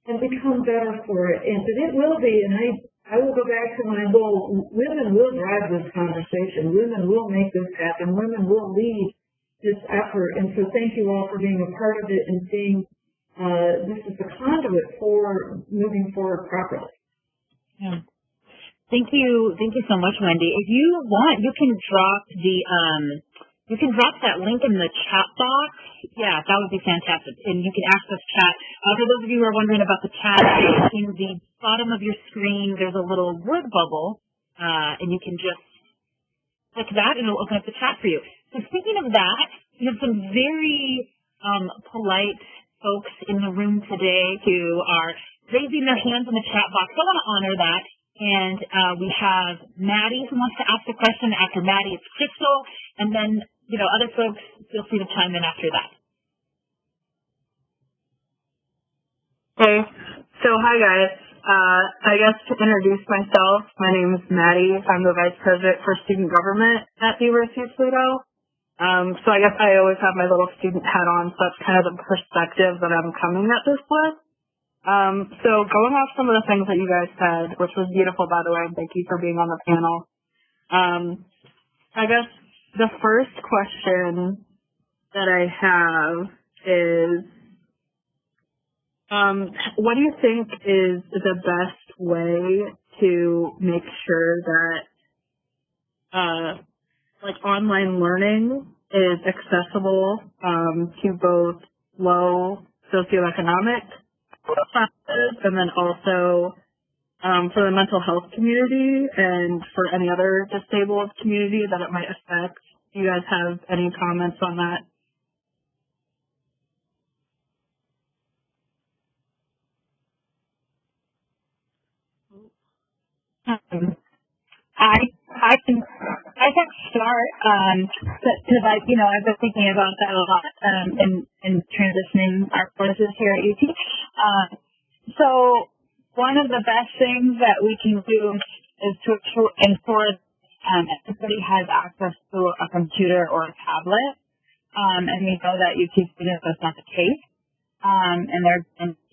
and become better for it. But it will be, and I will go back to my goal. Women will drive this conversation. Women will make this happen. Women will lead this effort. And so thank you all for being a part of it and seeing this is the conduit for moving forward properly. Yeah. Thank you so much, Wendy. If you want, you can drop that link in the chat box. Yeah, that would be fantastic. And you can access chat. For those of you who are wondering about the chat, in the bottom of your screen, there's a little word bubble, and you can just click that, and it'll open up the chat for you. So speaking of that, we have some very polite folks in the room today who are raising their hands in the chat box. I want to honor that. And we have Maddie who wants to ask a question. After Maddie, it's Crystal. And then, you know, other folks, feel free to chime in after that. Hey. So, hi, guys. I guess to introduce myself, my name is Maddie. I'm the Vice President for Student Government at the University of Toledo. So I guess I always have my little student hat on, so that's kind of the perspective that I'm coming at this with. So going off some of the things that you guys said, which was beautiful, by the way, and thank you for being on the panel. I guess the first question that I have is, what do you think is the best way to make sure that like online learning is accessible to both low socioeconomic classes and then also for the mental health community and for any other disabled community that it might affect? Do you guys have any comments on that? I can start because I've been thinking about that a lot in transitioning our courses here at UT. So one of the best things that we can do is to ensure everybody has access to a computer or a tablet. And we know that UT students, that's not the case. And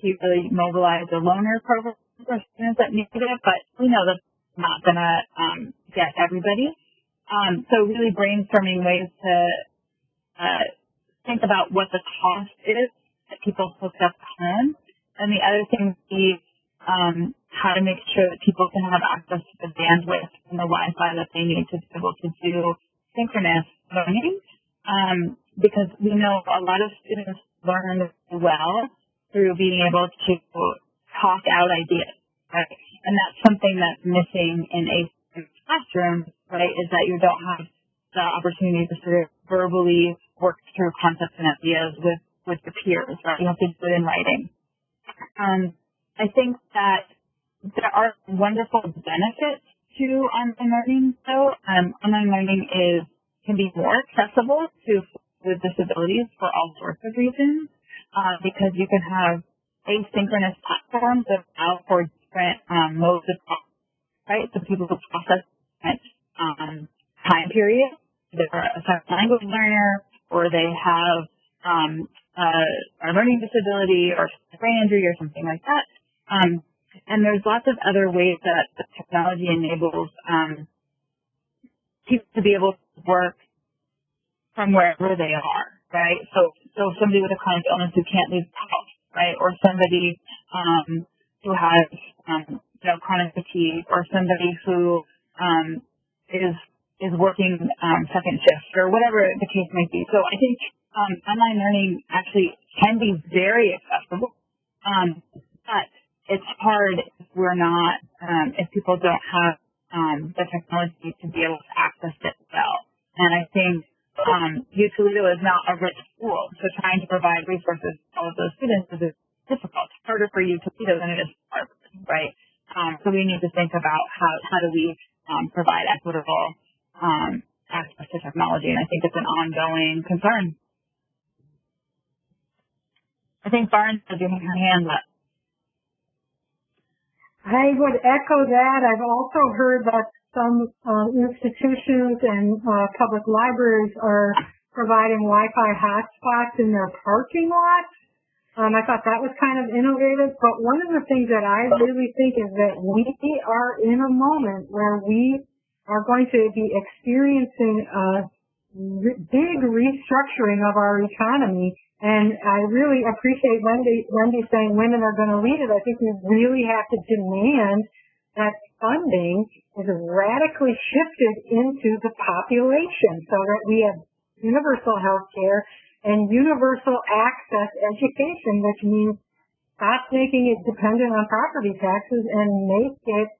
to really mobilize a loaner program for students that need it, but we know that's not going to get everybody. So really brainstorming ways to think about what the cost is that people hook up at home. And the other thing would be how to make sure that people can have access to the bandwidth and the Wi-Fi that they need to be able to do synchronous learning. Because we know a lot of students learn well through being able to talk out ideas, right? And that's something that's missing in a classroom right, is that you don't have the opportunity to sort of verbally work through concepts and ideas with your peers, right? You have to do it in writing. I think that there are wonderful benefits to online learning, though. Online learning can be more accessible to with disabilities for all sorts of reasons, because you can have asynchronous platforms that allow for different modes of process, right? So people who process different time periods. They're a sign language learner, or they have a learning disability or brain injury or something like that. And there's lots of other ways that the technology enables people to be able to work from wherever they are, right? So somebody with a chronic illness who can't leave the house, right? Or somebody who has chronic fatigue, or somebody who is working second shift, or whatever the case might be. So I think online learning actually can be very accessible, but it's hard if we're not, if people don't have the technology to be able to access it well. And I think U Toledo is not a rich school, so trying to provide resources to all of those students is difficult. It's harder for U Toledo than it is for Harvard, right? So we need to think about how do we provide equitable access to technology, and I think it's an ongoing concern. I think Barnes has her hand up. I would echo that. I've also heard that some institutions and public libraries are providing Wi-Fi hotspots in their parking lots. I thought that was kind of innovative, but one of the things that I really think is that we are in a moment where we are going to be experiencing a big restructuring of our economy. And I really appreciate Wendy saying women are going to lead it. I think we really have to demand that funding is radically shifted into the population so that we have universal health care and universal access education, which means stop making it dependent on property taxes and make it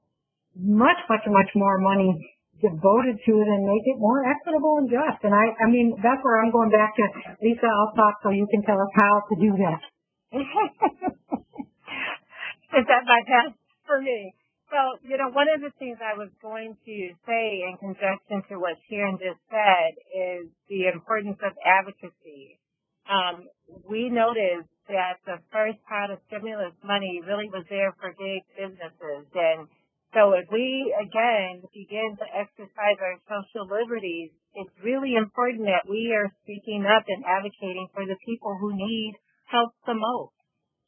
much, much, much more money devoted to it and make it more equitable and just. And I mean, that's where I'm going back to Lisa. I'll stop so you can tell us how to do that. Is that my task for me? Well, one of the things I was going to say in conjunction to what Sharon just said is the importance of advocacy. We noticed that the first pot of stimulus money really was there for big businesses. And so if we, again, begin to exercise our social liberties, it's really important that we are speaking up and advocating for the people who need help the most.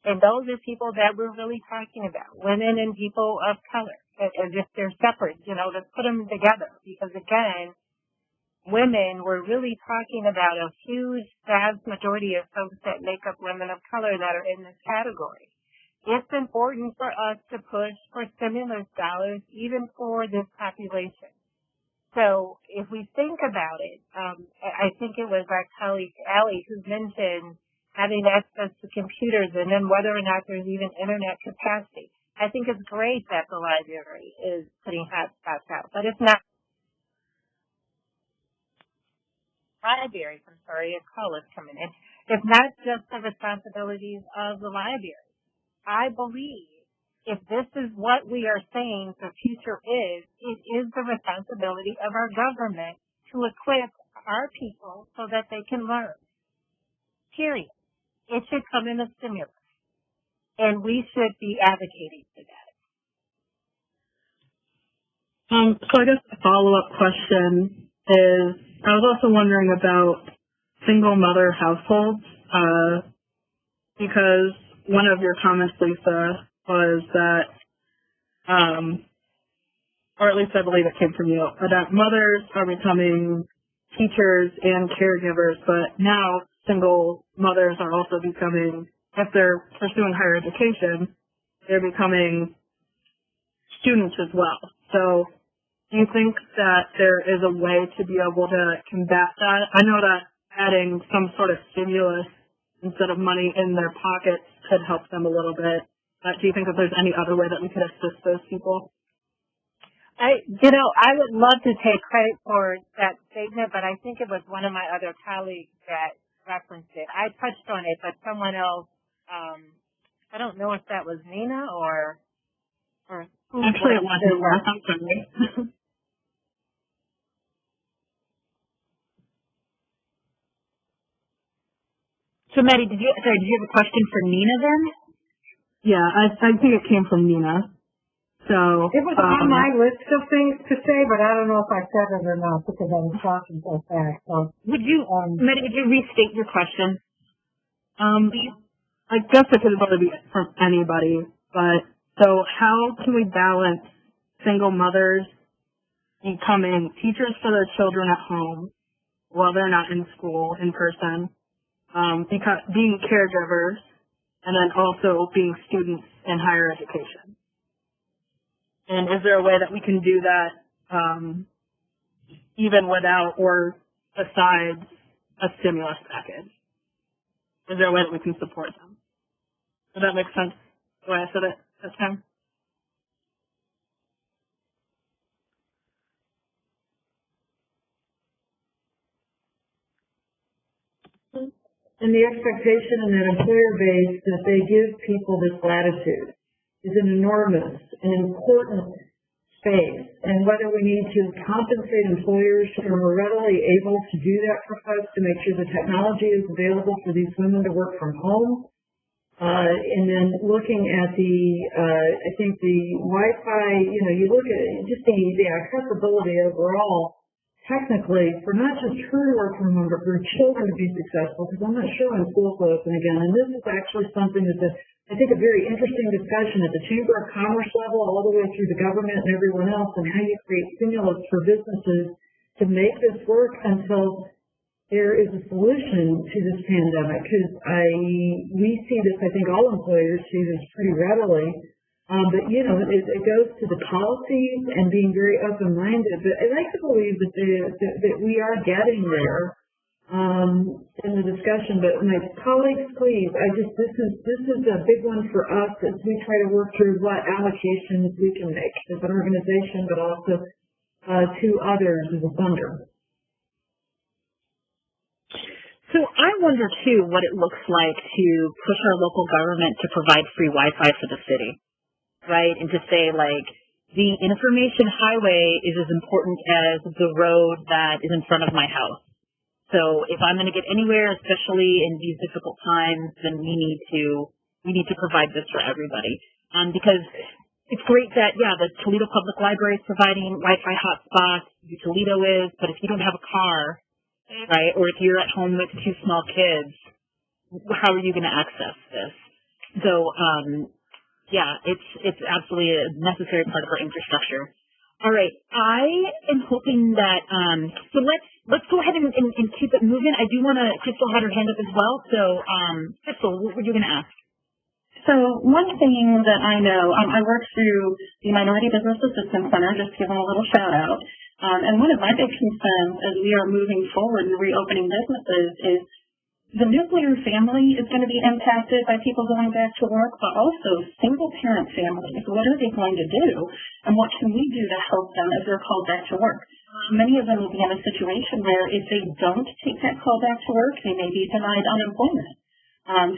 And those are people that we're really talking about, women and people of color, as if they're separate, let's put them together. Because, again, women, we're really talking about a huge, vast majority of folks that make up women of color that are in this category. It's important for us to push for stimulus dollars even for this population. So if we think about it, I think it was our colleague Allie who mentioned having access to computers and then whether or not there's even internet capacity. I think it's great that the library is putting hotspots out, but it's not libraries, a call is coming in. It's not just the responsibilities of the library. I believe if this is what we are saying the future is, it is the responsibility of our government to equip our people so that they can learn. Period. It should come in a stimulus. And we should be advocating for that. So I guess a follow-up question is, I was also wondering about single mother households, because one of your comments, Lisa, was that, or at least I believe it came from you, that mothers are becoming teachers and caregivers, but now single mothers are also becoming, if they're pursuing higher education, they're becoming students as well. So do you think that there is a way to be able to combat that? I know that adding some sort of stimulus instead of money in their pockets could help them a little bit. Do you think that there's any other way that we could assist those people? I would love to take credit for that statement, but I think it was one of my other colleagues that referenced it. I touched on it, but someone else, I don't know if that was Nina or who. Actually, it wasn't. I'm sorry. So, Maddie, did you have a question for Nina then? Yeah, I think it came from Nina. So It was on my list of things to say, but I don't know if I said it or not because I was talking so fast. So, Maddie, would you restate your question? I guess it could probably be from anybody, but so how can we balance single mothers becoming teachers for their children at home while they're not in school in person, being caregivers, and then also being students in higher education? And is there a way that we can do that even without or besides a stimulus package? Is there a way that we can support them? Does that make sense the way I said it this time? And the expectation in that employer base that they give people this latitude is an enormous and important space. And whether we need to compensate employers who are readily able to do that for folks to make sure the technology is available for these women to work from home. And then looking at I think the Wi-Fi, you look at just the accessibility overall, technically, for not just her to work from home, but for her children to be successful, because I'm not sure when schools will open again. And this is actually something that's I think a very interesting discussion at the Chamber of Commerce level, all the way through the government and everyone else, and how you create stimulus for businesses to make this work until there is a solution to this pandemic. Because we see this, I think all employers see this pretty readily. But it goes to the policies and being very open-minded. But I like to believe that we are getting there in the discussion. But my colleagues, please, this is a big one for us as we try to work through what allocations we can make as an organization, but also to others as a funder. So I wonder too what it looks like to push our local government to provide free Wi-Fi for the city. Right? And to say, like, the information highway is as important as the road that is in front of my house. So if I'm going to get anywhere, especially in these difficult times, then we need to provide this for everybody. Because it's great that, the Toledo Public Library is providing Wi-Fi hotspots, Toledo is, but if you don't have a car, right, or if you're at home with 2 small kids, how are you going to access this? So, it's absolutely a necessary part of our infrastructure. All right, I am hoping that so let's go ahead and keep it moving. I do want to. Crystal had her hand up as well. So, Crystal, what were you going to ask? So one thing that I know, I work through the Minority Business Assistance Center, just to give them a little shout out. And one of my big concerns as we are moving forward and reopening businesses is the nuclear family is going to be impacted by people going back to work, but also single-parent families. What are they going to do, and what can we do to help them as they're called back to work? Many of them will be in a situation where if they don't take that call back to work, they may be denied unemployment.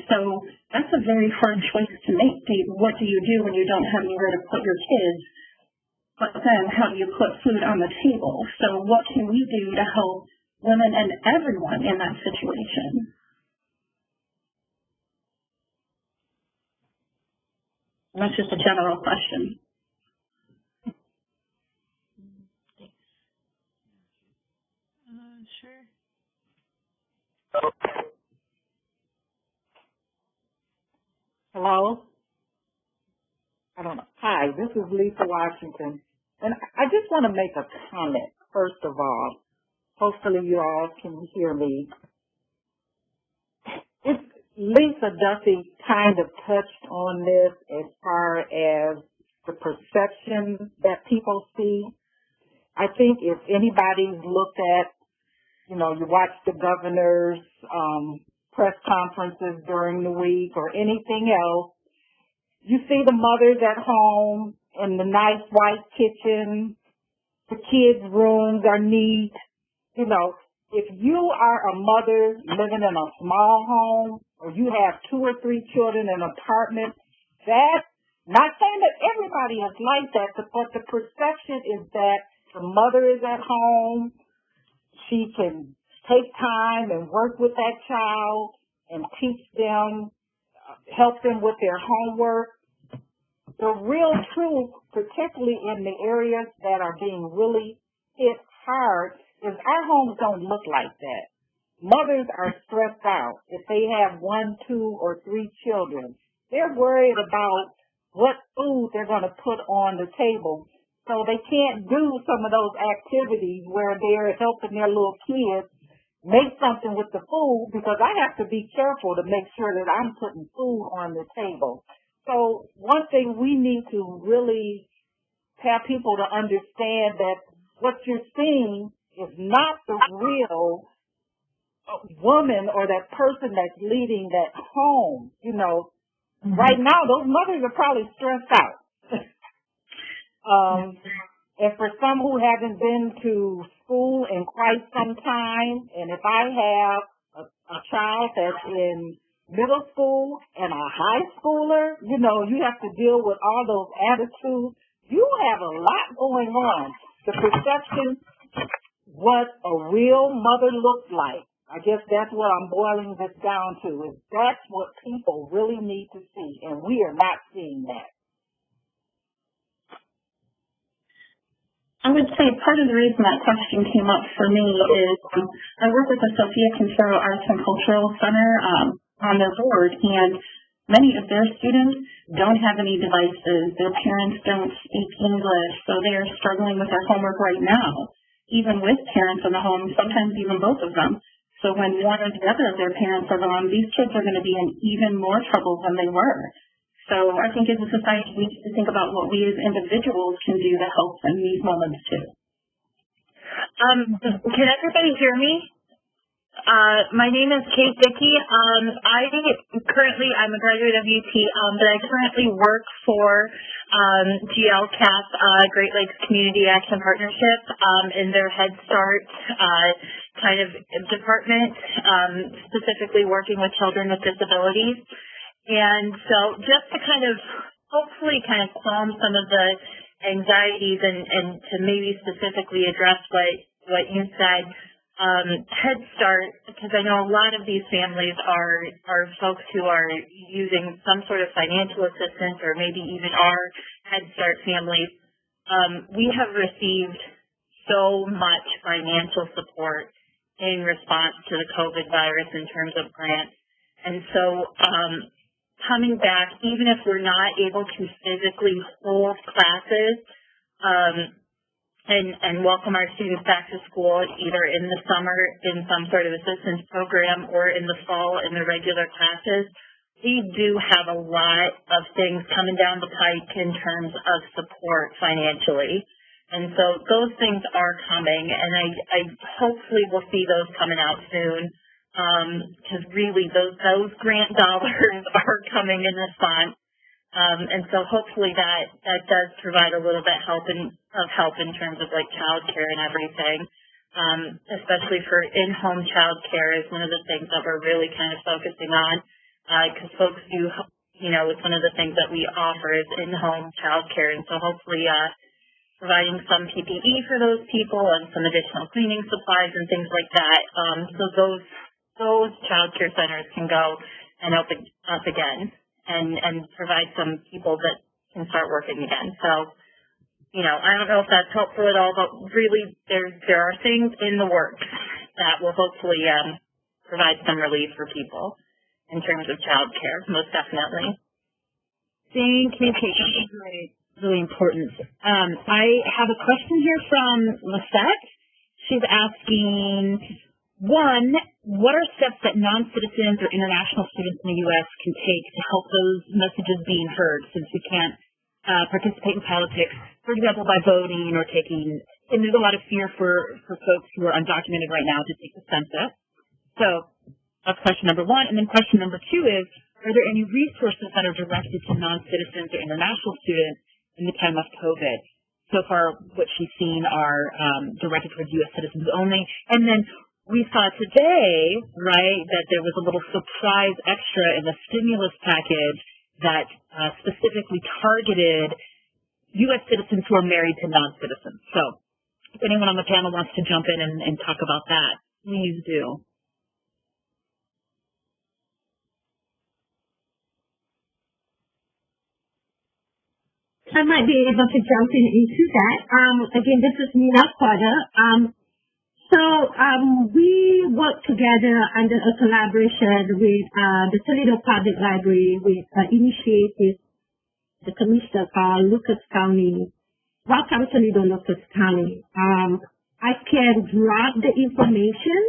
So that's a very hard choice to make. What do you do when you don't have anywhere to put your kids? But then how do you put food on the table? So what can we do to help women and everyone in that situation? That's just a general question. Sure. Hello? I don't know. Hi, this is Lisa Washington. And I just want to make a comment, first of all. Hopefully you all can hear me. Lisa Duffy kind of touched on this as far as the perception that people see. I think if anybody's looked at, you watch the governor's press conferences during the week or anything else, you see the mothers at home in the nice white kitchen the kids' rooms are neat. You know, if you are a mother living in a small home or you have 2 or 3 children in an apartment, that, not saying that everybody is like that, but the perception is that the mother is at home, she can take time and work with that child and teach them, help them with their homework. The real truth, particularly in the areas that are being really hit hard, is our homes don't look like that. Mothers are stressed out. If they have 1, 2, or 3 children, they're worried about what food they're going to put on the table. So they can't do some of those activities where they're helping their little kids make something with the food, because I have to be careful to make sure that I'm putting food on the table. So one thing we need to really have people to understand that what you're seeing is not the real woman or that person that's leading that home. You know, right now those mothers are probably stressed out. And for some who haven't been to school in quite some time, and if I have a child that's in middle school and a high schooler, you know, you have to deal with all those attitudes. You have a lot going on. The perception, what a real mother looks like. I guess that's what I'm boiling this down to, is that's what people really need to see, and we are not seeing that. I would say part of the reason that question came up for me is I work with the Sophia Quintero Arts and Cultural Center on their board, and many of their students don't have any devices. Their parents don't speak English, so they are struggling with their homework right now, even with parents in the home, sometimes even both of them. So when one or the other of their parents are gone, these kids are going to be in even more trouble than they were. So I think as a society, we need to think about what we as individuals can do to help in these moments too. Can everybody hear me? My name is Kate Dickey. I'm a graduate of UT, but I currently work for GLCAP, Great Lakes Community Action Partnership, in their Head Start kind of department, specifically working with children with disabilities. And so just to kind of hopefully kind of calm some of the anxieties and to maybe specifically address what you said, Head Start, because I know a lot of these families are folks who are using some sort of financial assistance or maybe even are Head Start families. We have received so much financial support in response to the COVID virus in terms of grants. And so coming back, even if we're not able to physically hold classes and welcome our students back to school either in the summer in some sort of assistance program or in the fall in the regular classes, we do have a lot of things coming down the pike in terms of support financially. And so those things are coming, and I hopefully will see those coming out soon. Because really those grant dollars are coming in response, and so hopefully that does provide a little bit of help in terms of like childcare and everything, especially for in-home childcare is one of the things that we're really kind of focusing on, because folks do, you know, it's one of the things that we offer is in-home childcare, and so hopefully providing some PPE for those people and some additional cleaning supplies and things like that. So those child care centers can go and open up again and provide some people that can start working again. So, you know, I don't know if that's helpful at all, but really there are things in the works that will hopefully provide some relief for people in terms of child care, most definitely. Thank you, Kate. That's great. Really important. I have a question here from Lisette. She's asking, one, what are steps that non-citizens or international students in the U.S. can take to help those messages being heard, since we can't participate in politics, for example, by voting or taking, and there's a lot of fear for folks who are undocumented right now to take the census. So that's question number one. And then question number two is, are there any resources that are directed to non-citizens or international students in the time of COVID? so far what she's seen are directed towards U.S. citizens only. And then we saw today, right, that there was a little surprise extra in the stimulus package that specifically targeted U.S. citizens who are married to non-citizens. So if anyone on the panel wants to jump in and talk about that, please do. I might be able to jump into that. Again, this is Nina Carter. We work together under a collaboration with the Toledo Public Library with initiative the commissioner called Lucas County. Welcome Toledo, Lucas County. I can drop the information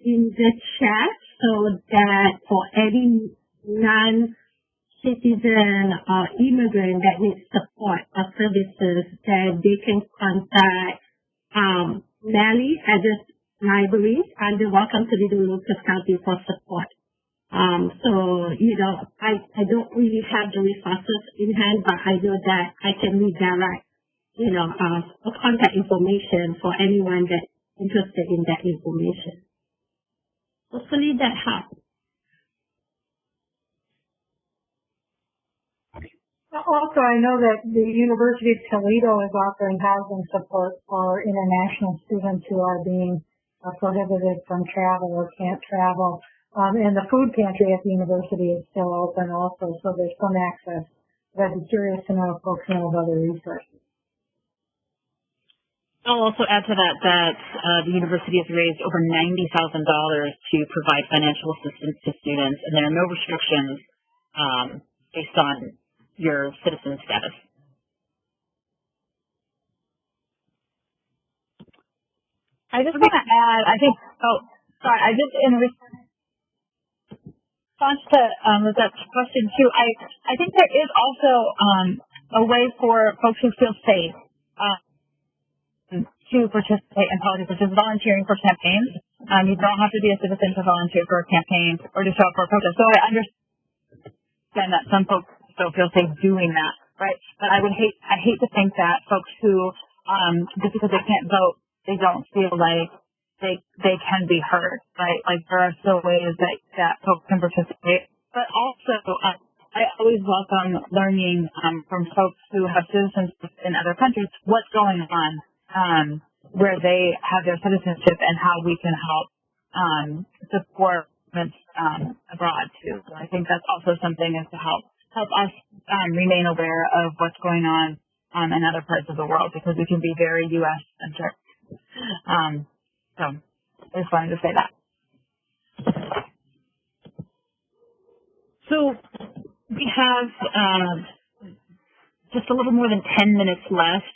in the chat so that for any non-citizen or immigrant that needs support or services, that they can contact Mally at the library under Welcome to Lucas County for support. I don't really have the resources in hand, but I know that I can redirect, contact information for anyone that's interested in that information. Hopefully that helps. Also, I know that the University of Toledo is offering housing support for international students who are being prohibited from travel or can't travel. And the food pantry at the university is still open also, so there's some access. But I'd be curious to know if folks know of other resources. I'll also add to that the university has raised over $90,000 to provide financial assistance to students, and there are no restrictions based on your citizen status. I just want to add, I just in response to Lizette's question too, I think there is also a way for folks who feel safe to participate in politics, which is volunteering for campaigns. You don't have to be a citizen to volunteer for a campaign or to show up for a protest. So I understand that some folks don't feel safe doing that, right? But I hate to think that folks who just because they can't vote, they don't feel like they can be heard, right? Like there are still ways that folks can participate. But also, I always welcome learning from folks who have citizenship in other countries what's going on where they have their citizenship and how we can help support abroad too. So I think that's also something is to help us remain aware of what's going on in other parts of the world, because we can be very U.S. centric. So I just wanted to say that. So we have just a little more than 10 minutes left.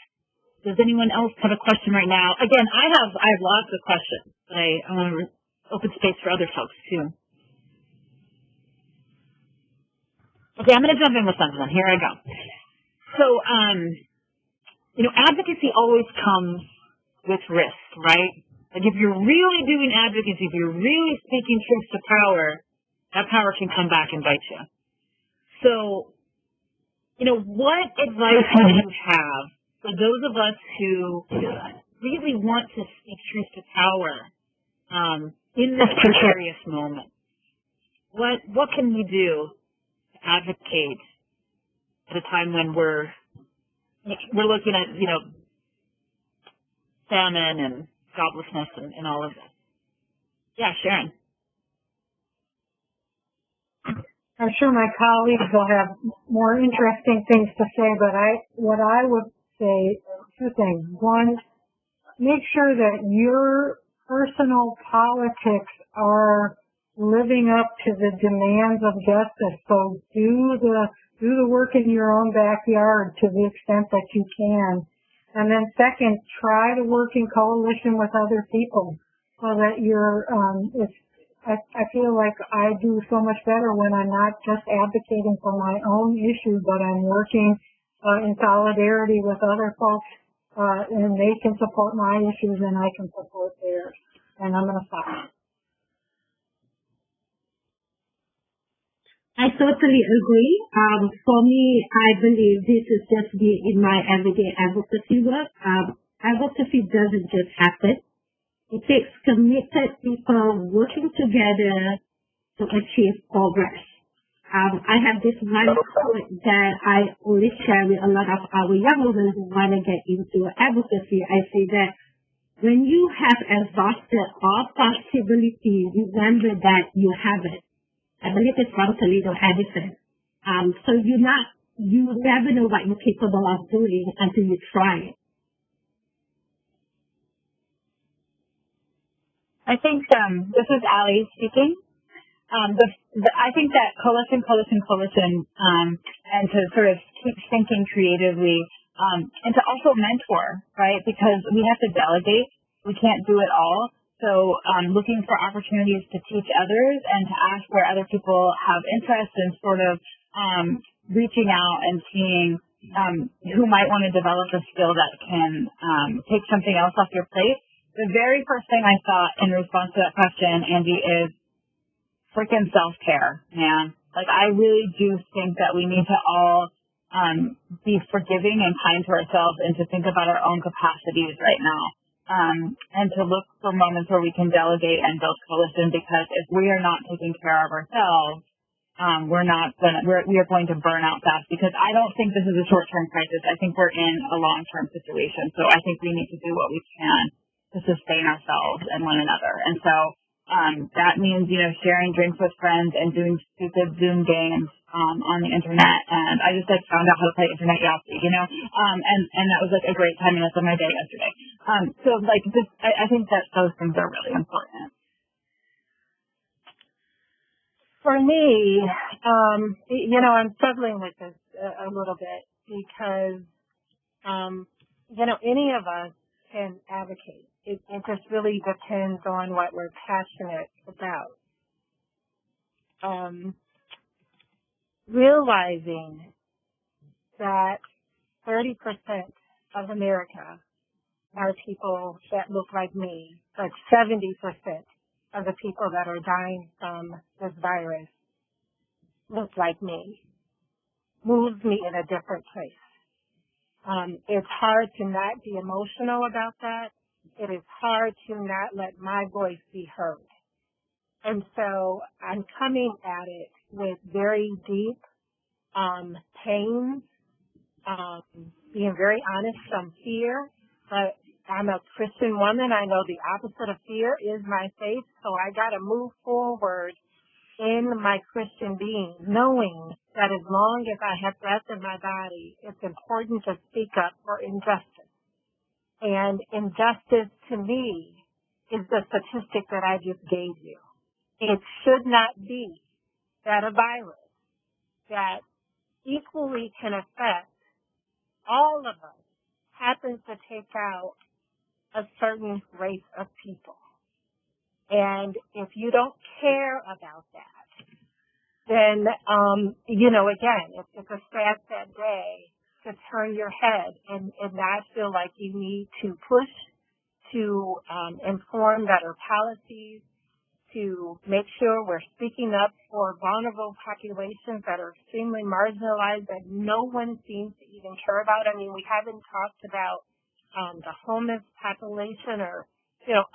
Does anyone else have a question right now? Again, I have lots of questions, but I want to open space for other folks too. Okay, I'm going to jump in with something. Here I go. So, advocacy always comes with risk, right? Like if you're really doing advocacy, if you're really speaking truth to power, that power can come back and bite you. So, what advice do you have for those of us who really want to speak truth to power in this precarious moment? What can we do to advocate at a time when we're looking at, famine and joblessness and all of this? Yeah, Sharon. I'm sure my colleagues will have more interesting things to say, but what I would say, two things. One, make sure that your personal politics are living up to the demands of justice. So do the work in your own backyard to the extent that you can. And then second, try to work in coalition with other people so that I feel like I do so much better when I'm not just advocating for my own issue, but I'm working in solidarity with other folks, and they can support my issues and I can support theirs. And I'm going to stop. I totally agree. For me, I believe this is just in my everyday advocacy work. Advocacy doesn't just happen. It takes committed people working together to achieve progress. I have this one quote that I always share with a lot of our young women who want to get into advocacy. I say that when you have exhausted all possibilities, remember that you have it. I believe it's from Toledo Edison. So you never know what you're capable of doing until you try it. I think this is Allie speaking. I think that coalition, and to sort of keep thinking creatively, and to also mentor, right? Because we have to delegate. We can't do it all. So looking for opportunities to teach others and to ask where other people have interest and sort of reaching out and seeing who might want to develop a skill that can take something else off your plate. The very first thing I thought in response to that question, Angie, is freaking self-care, man. Like, I really do think that we need to all be forgiving and kind to ourselves and to think about our own capacities right now. And to look for moments where we can delegate and build coalition, because if we are not taking care of ourselves, we are going to burn out fast, because I don't think this is a short-term crisis. I think we're in a long-term situation. So I think we need to do what we can to sustain ourselves and one another. And so that means, sharing drinks with friends and doing stupid Zoom games on the internet. And I just found out how to play internet Yahtzee, and that was a great 10 minutes of my day yesterday. I think that those things are really important. For me, I'm struggling with this a little bit because, any of us can advocate. It just really depends on what we're passionate about. Realizing that 30% of America are people that look like me, but 70% of the people that are dying from this virus look like me, moves me in a different place. It's hard to not be emotional about that. It is hard to not let my voice be heard. And so I'm coming at it with very deep pain, being very honest, some fear, but I'm a Christian woman. I know the opposite of fear is my faith, so I got to move forward in my Christian being, knowing that as long as I have breath in my body, it's important to speak up for injustice. And injustice to me is the statistic that I just gave you. It should not be that a virus that equally can affect all of us happens to take out a certain race of people. And if you don't care about that, then, again, it's a sad day to turn your head and not feel like you need to push to inform better policies, to make sure we're speaking up for vulnerable populations that are extremely marginalized that no one seems to even care about. I mean, we haven't talked about the homeless population or,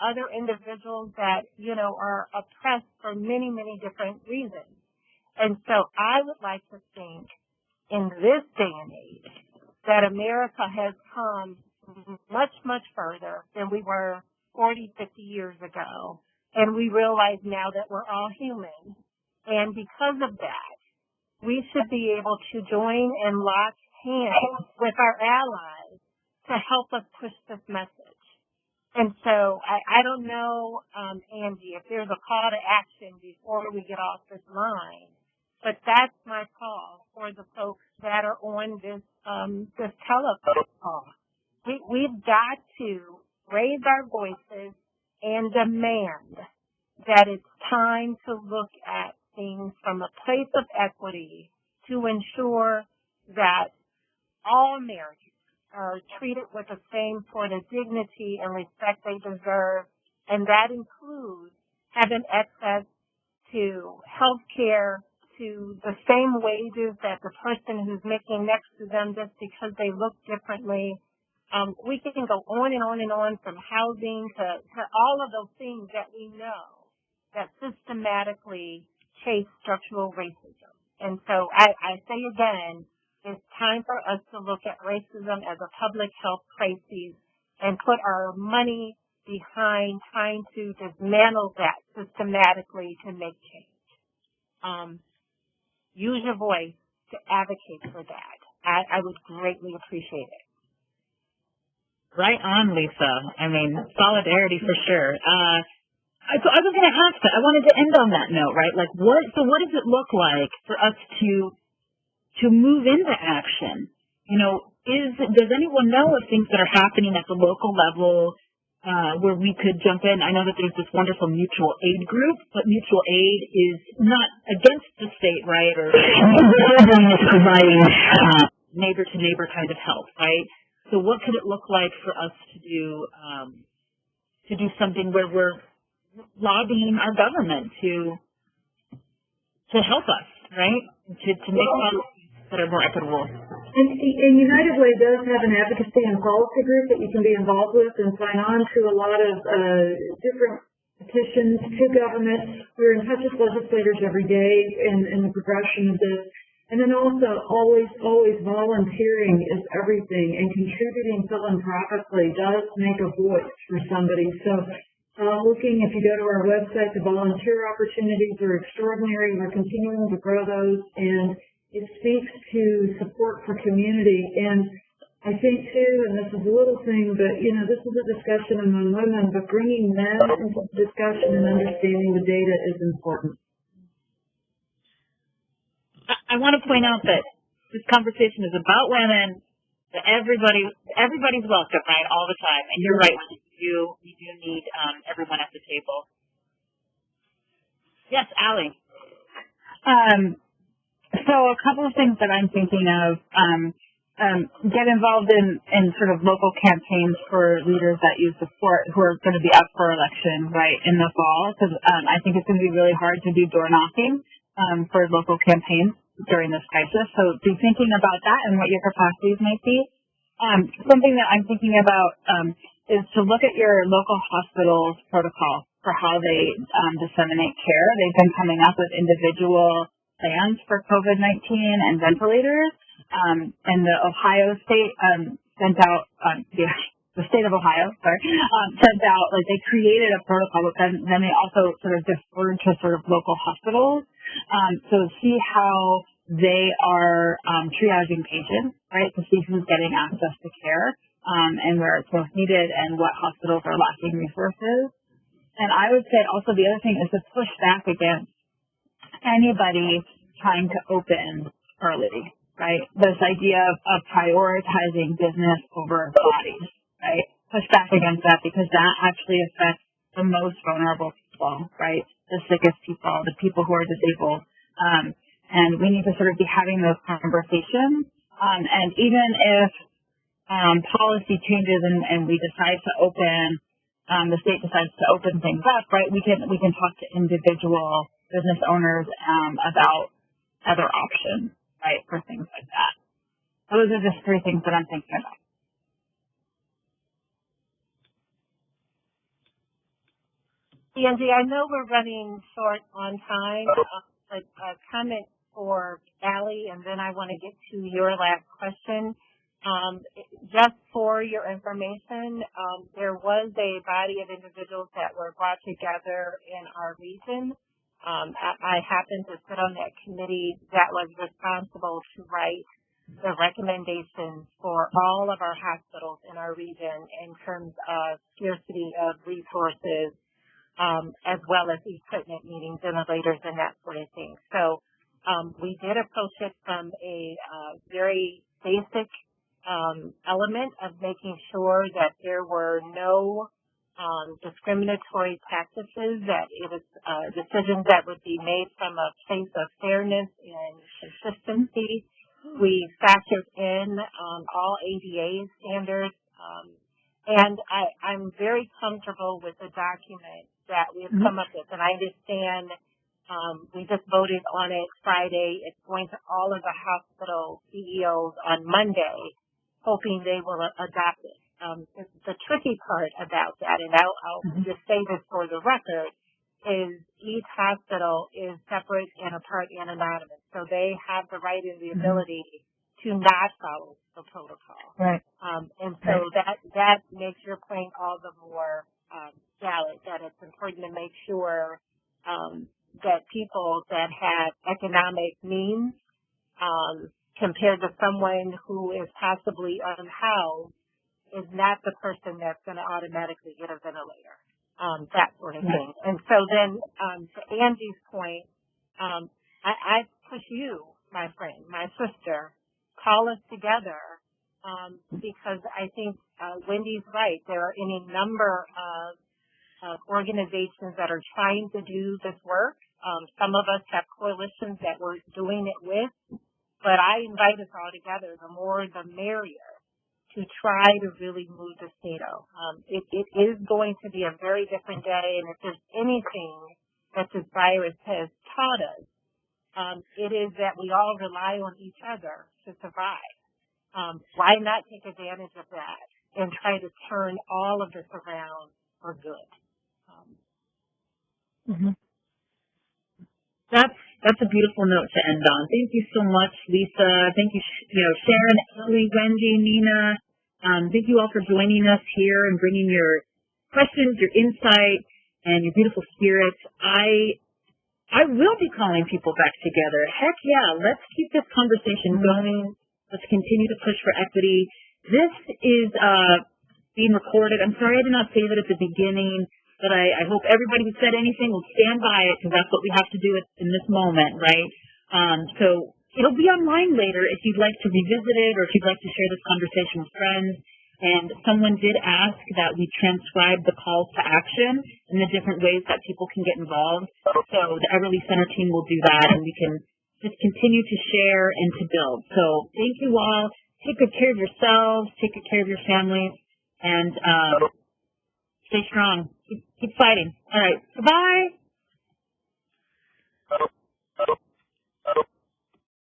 other individuals that, are oppressed for many, many different reasons. And so I would like to think in this day and age that America has come much, much further than we were 40, 50 years ago. And we realize now that we're all human. And because of that, we should be able to join and lock hands with our allies to help us push this message. And so I don't know, Angie, if there's a call to action before we get off this line, but that's my call for the folks that are on this telephone call. We've got to raise our voices and demand that it's time to look at things from a place of equity to ensure that all Americans are treated with the same sort of dignity and respect they deserve, and that includes having access to health care, to the same wages that the person who's making next to them just because they look differently. We can go on and on and on, from housing to all of those things that we know that systematically chase structural racism. And so I say again, it's time for us to look at racism as a public health crisis and put our money behind trying to dismantle that systematically to make change. Use your voice to advocate for that. I would greatly appreciate it. Right on, Lisa. I mean, solidarity for sure. I was going to ask that. I wanted to end on that note, right? Like, what does it look like for us to move into action? You know, does anyone know of things that are happening at the local level where we could jump in? I know that there's this wonderful mutual aid group, but mutual aid is not against the state, right? Or is providing neighbor to neighbor kind of help, right? So what could it look like for us to do something where we're lobbying our government to help us, right? To make policies that are more equitable. And United Way does have an advocacy and policy group that you can be involved with and sign on to a lot of different petitions to government. We're in touch with legislators every day in the progression of this. And then also always volunteering is everything, and contributing philanthropically does make a voice for somebody. So if you go to our website, the volunteer opportunities are extraordinary. We're continuing to grow those, and it speaks to support for community. And I think too, and this is a little thing, but this is a discussion among women, but bringing men into the discussion and understanding the data is important. I want to point out that this conversation is about women, that everybody's welcome, right, all the time. And you're right, we do need everyone at the table. Yes, Allie. So a couple of things that I'm thinking of, get involved in sort of local campaigns for leaders that you support who are going to be up for election, right, in the fall, because I think it's going to be really hard to do door knocking for local campaigns during this crisis. So be thinking about that and what your capacities might be. Something that I'm thinking about is to look at your local hospital's protocol for how they disseminate care. They've been coming up with individual plans for COVID-19 and ventilators. And the Ohio state sent out, the state of Ohio, sent out, like, they created a protocol, but then they also sort of deferred to sort of local hospitals. So see how they are triaging patients, right, to see who's getting access to care and where it's most needed and what hospitals are lacking resources. And I would say also the other thing is to push back against anybody trying to open early, right? This idea of prioritizing business over bodies, right? Push back against that, because that actually affects the most vulnerable people, right? The sickest people, the people who are disabled. And we need to sort of be having those conversations. And even if policy changes and we decide to open, the state decides to open things up, right? We can talk to individual business owners about other options, right, for things like that. Those are just three things that I'm thinking about. Angie, I know we're running short on time. A comment for Allie, and then I want to get to your last question. Just for your information, there was a body of individuals that were brought together in our region. I happened to sit on that committee that was responsible to write the recommendations for all of our hospitals in our region in terms of scarcity of resources, as well as equipment, meaning ventilators and that sort of thing. So we did approach it from a very basic element of making sure that there were no discriminatory practices, that it was decisions that would be made from a place of fairness and consistency. We factored in all ADA standards, and I'm very comfortable with the document that we have come up with, and I understand We just voted on it Friday. It's going to all of the hospital CEOs on Monday, hoping they will adopt it. The tricky part about that, and I'll just say this for the record, is each hospital is separate and apart and anonymous. So they have the right and the ability to not follow the protocol. Right. And so that makes your point all the more valid, that it's important to make sure that people that have economic means compared to someone who is possibly unhoused is not the person that's going to automatically get a ventilator, that sort of thing. And so then to Angie's point, I push you, my friend, my sister, call us together because I think Wendy's right. There are any number of organizations that are trying to do this work. Some of us have coalitions that we're doing it with, but I invite us all together. The more, the merrier, to try to really move this needle. It is going to be a very different day, and if there's anything that this virus has taught us, it is that we all rely on each other to survive. Why not take advantage of that and try to turn all of this around for good? That's a beautiful note to end on. Thank you so much, Lisa. Thank you, Sharon, Emily, Wendy, Nina. Thank you all for joining us here and bringing your questions, your insight, and your beautiful spirits. I will be calling people back together. Heck yeah, let's keep this conversation going. Let's continue to push for equity. This is being recorded. I'm sorry I did not say that at the beginning, but I hope everybody who said anything will stand by it because that's what we have to do in this moment, right? So it'll be online later if you'd like to revisit it or if you'd like to share this conversation with friends. And someone did ask that we transcribe the calls to action in the different ways that people can get involved. So the Eberly Center team will do that, and we can just continue to share and to build. So thank you all. Take good care of yourselves. Take good care of your families. And stay strong. Keep fighting. All right. Bye-bye.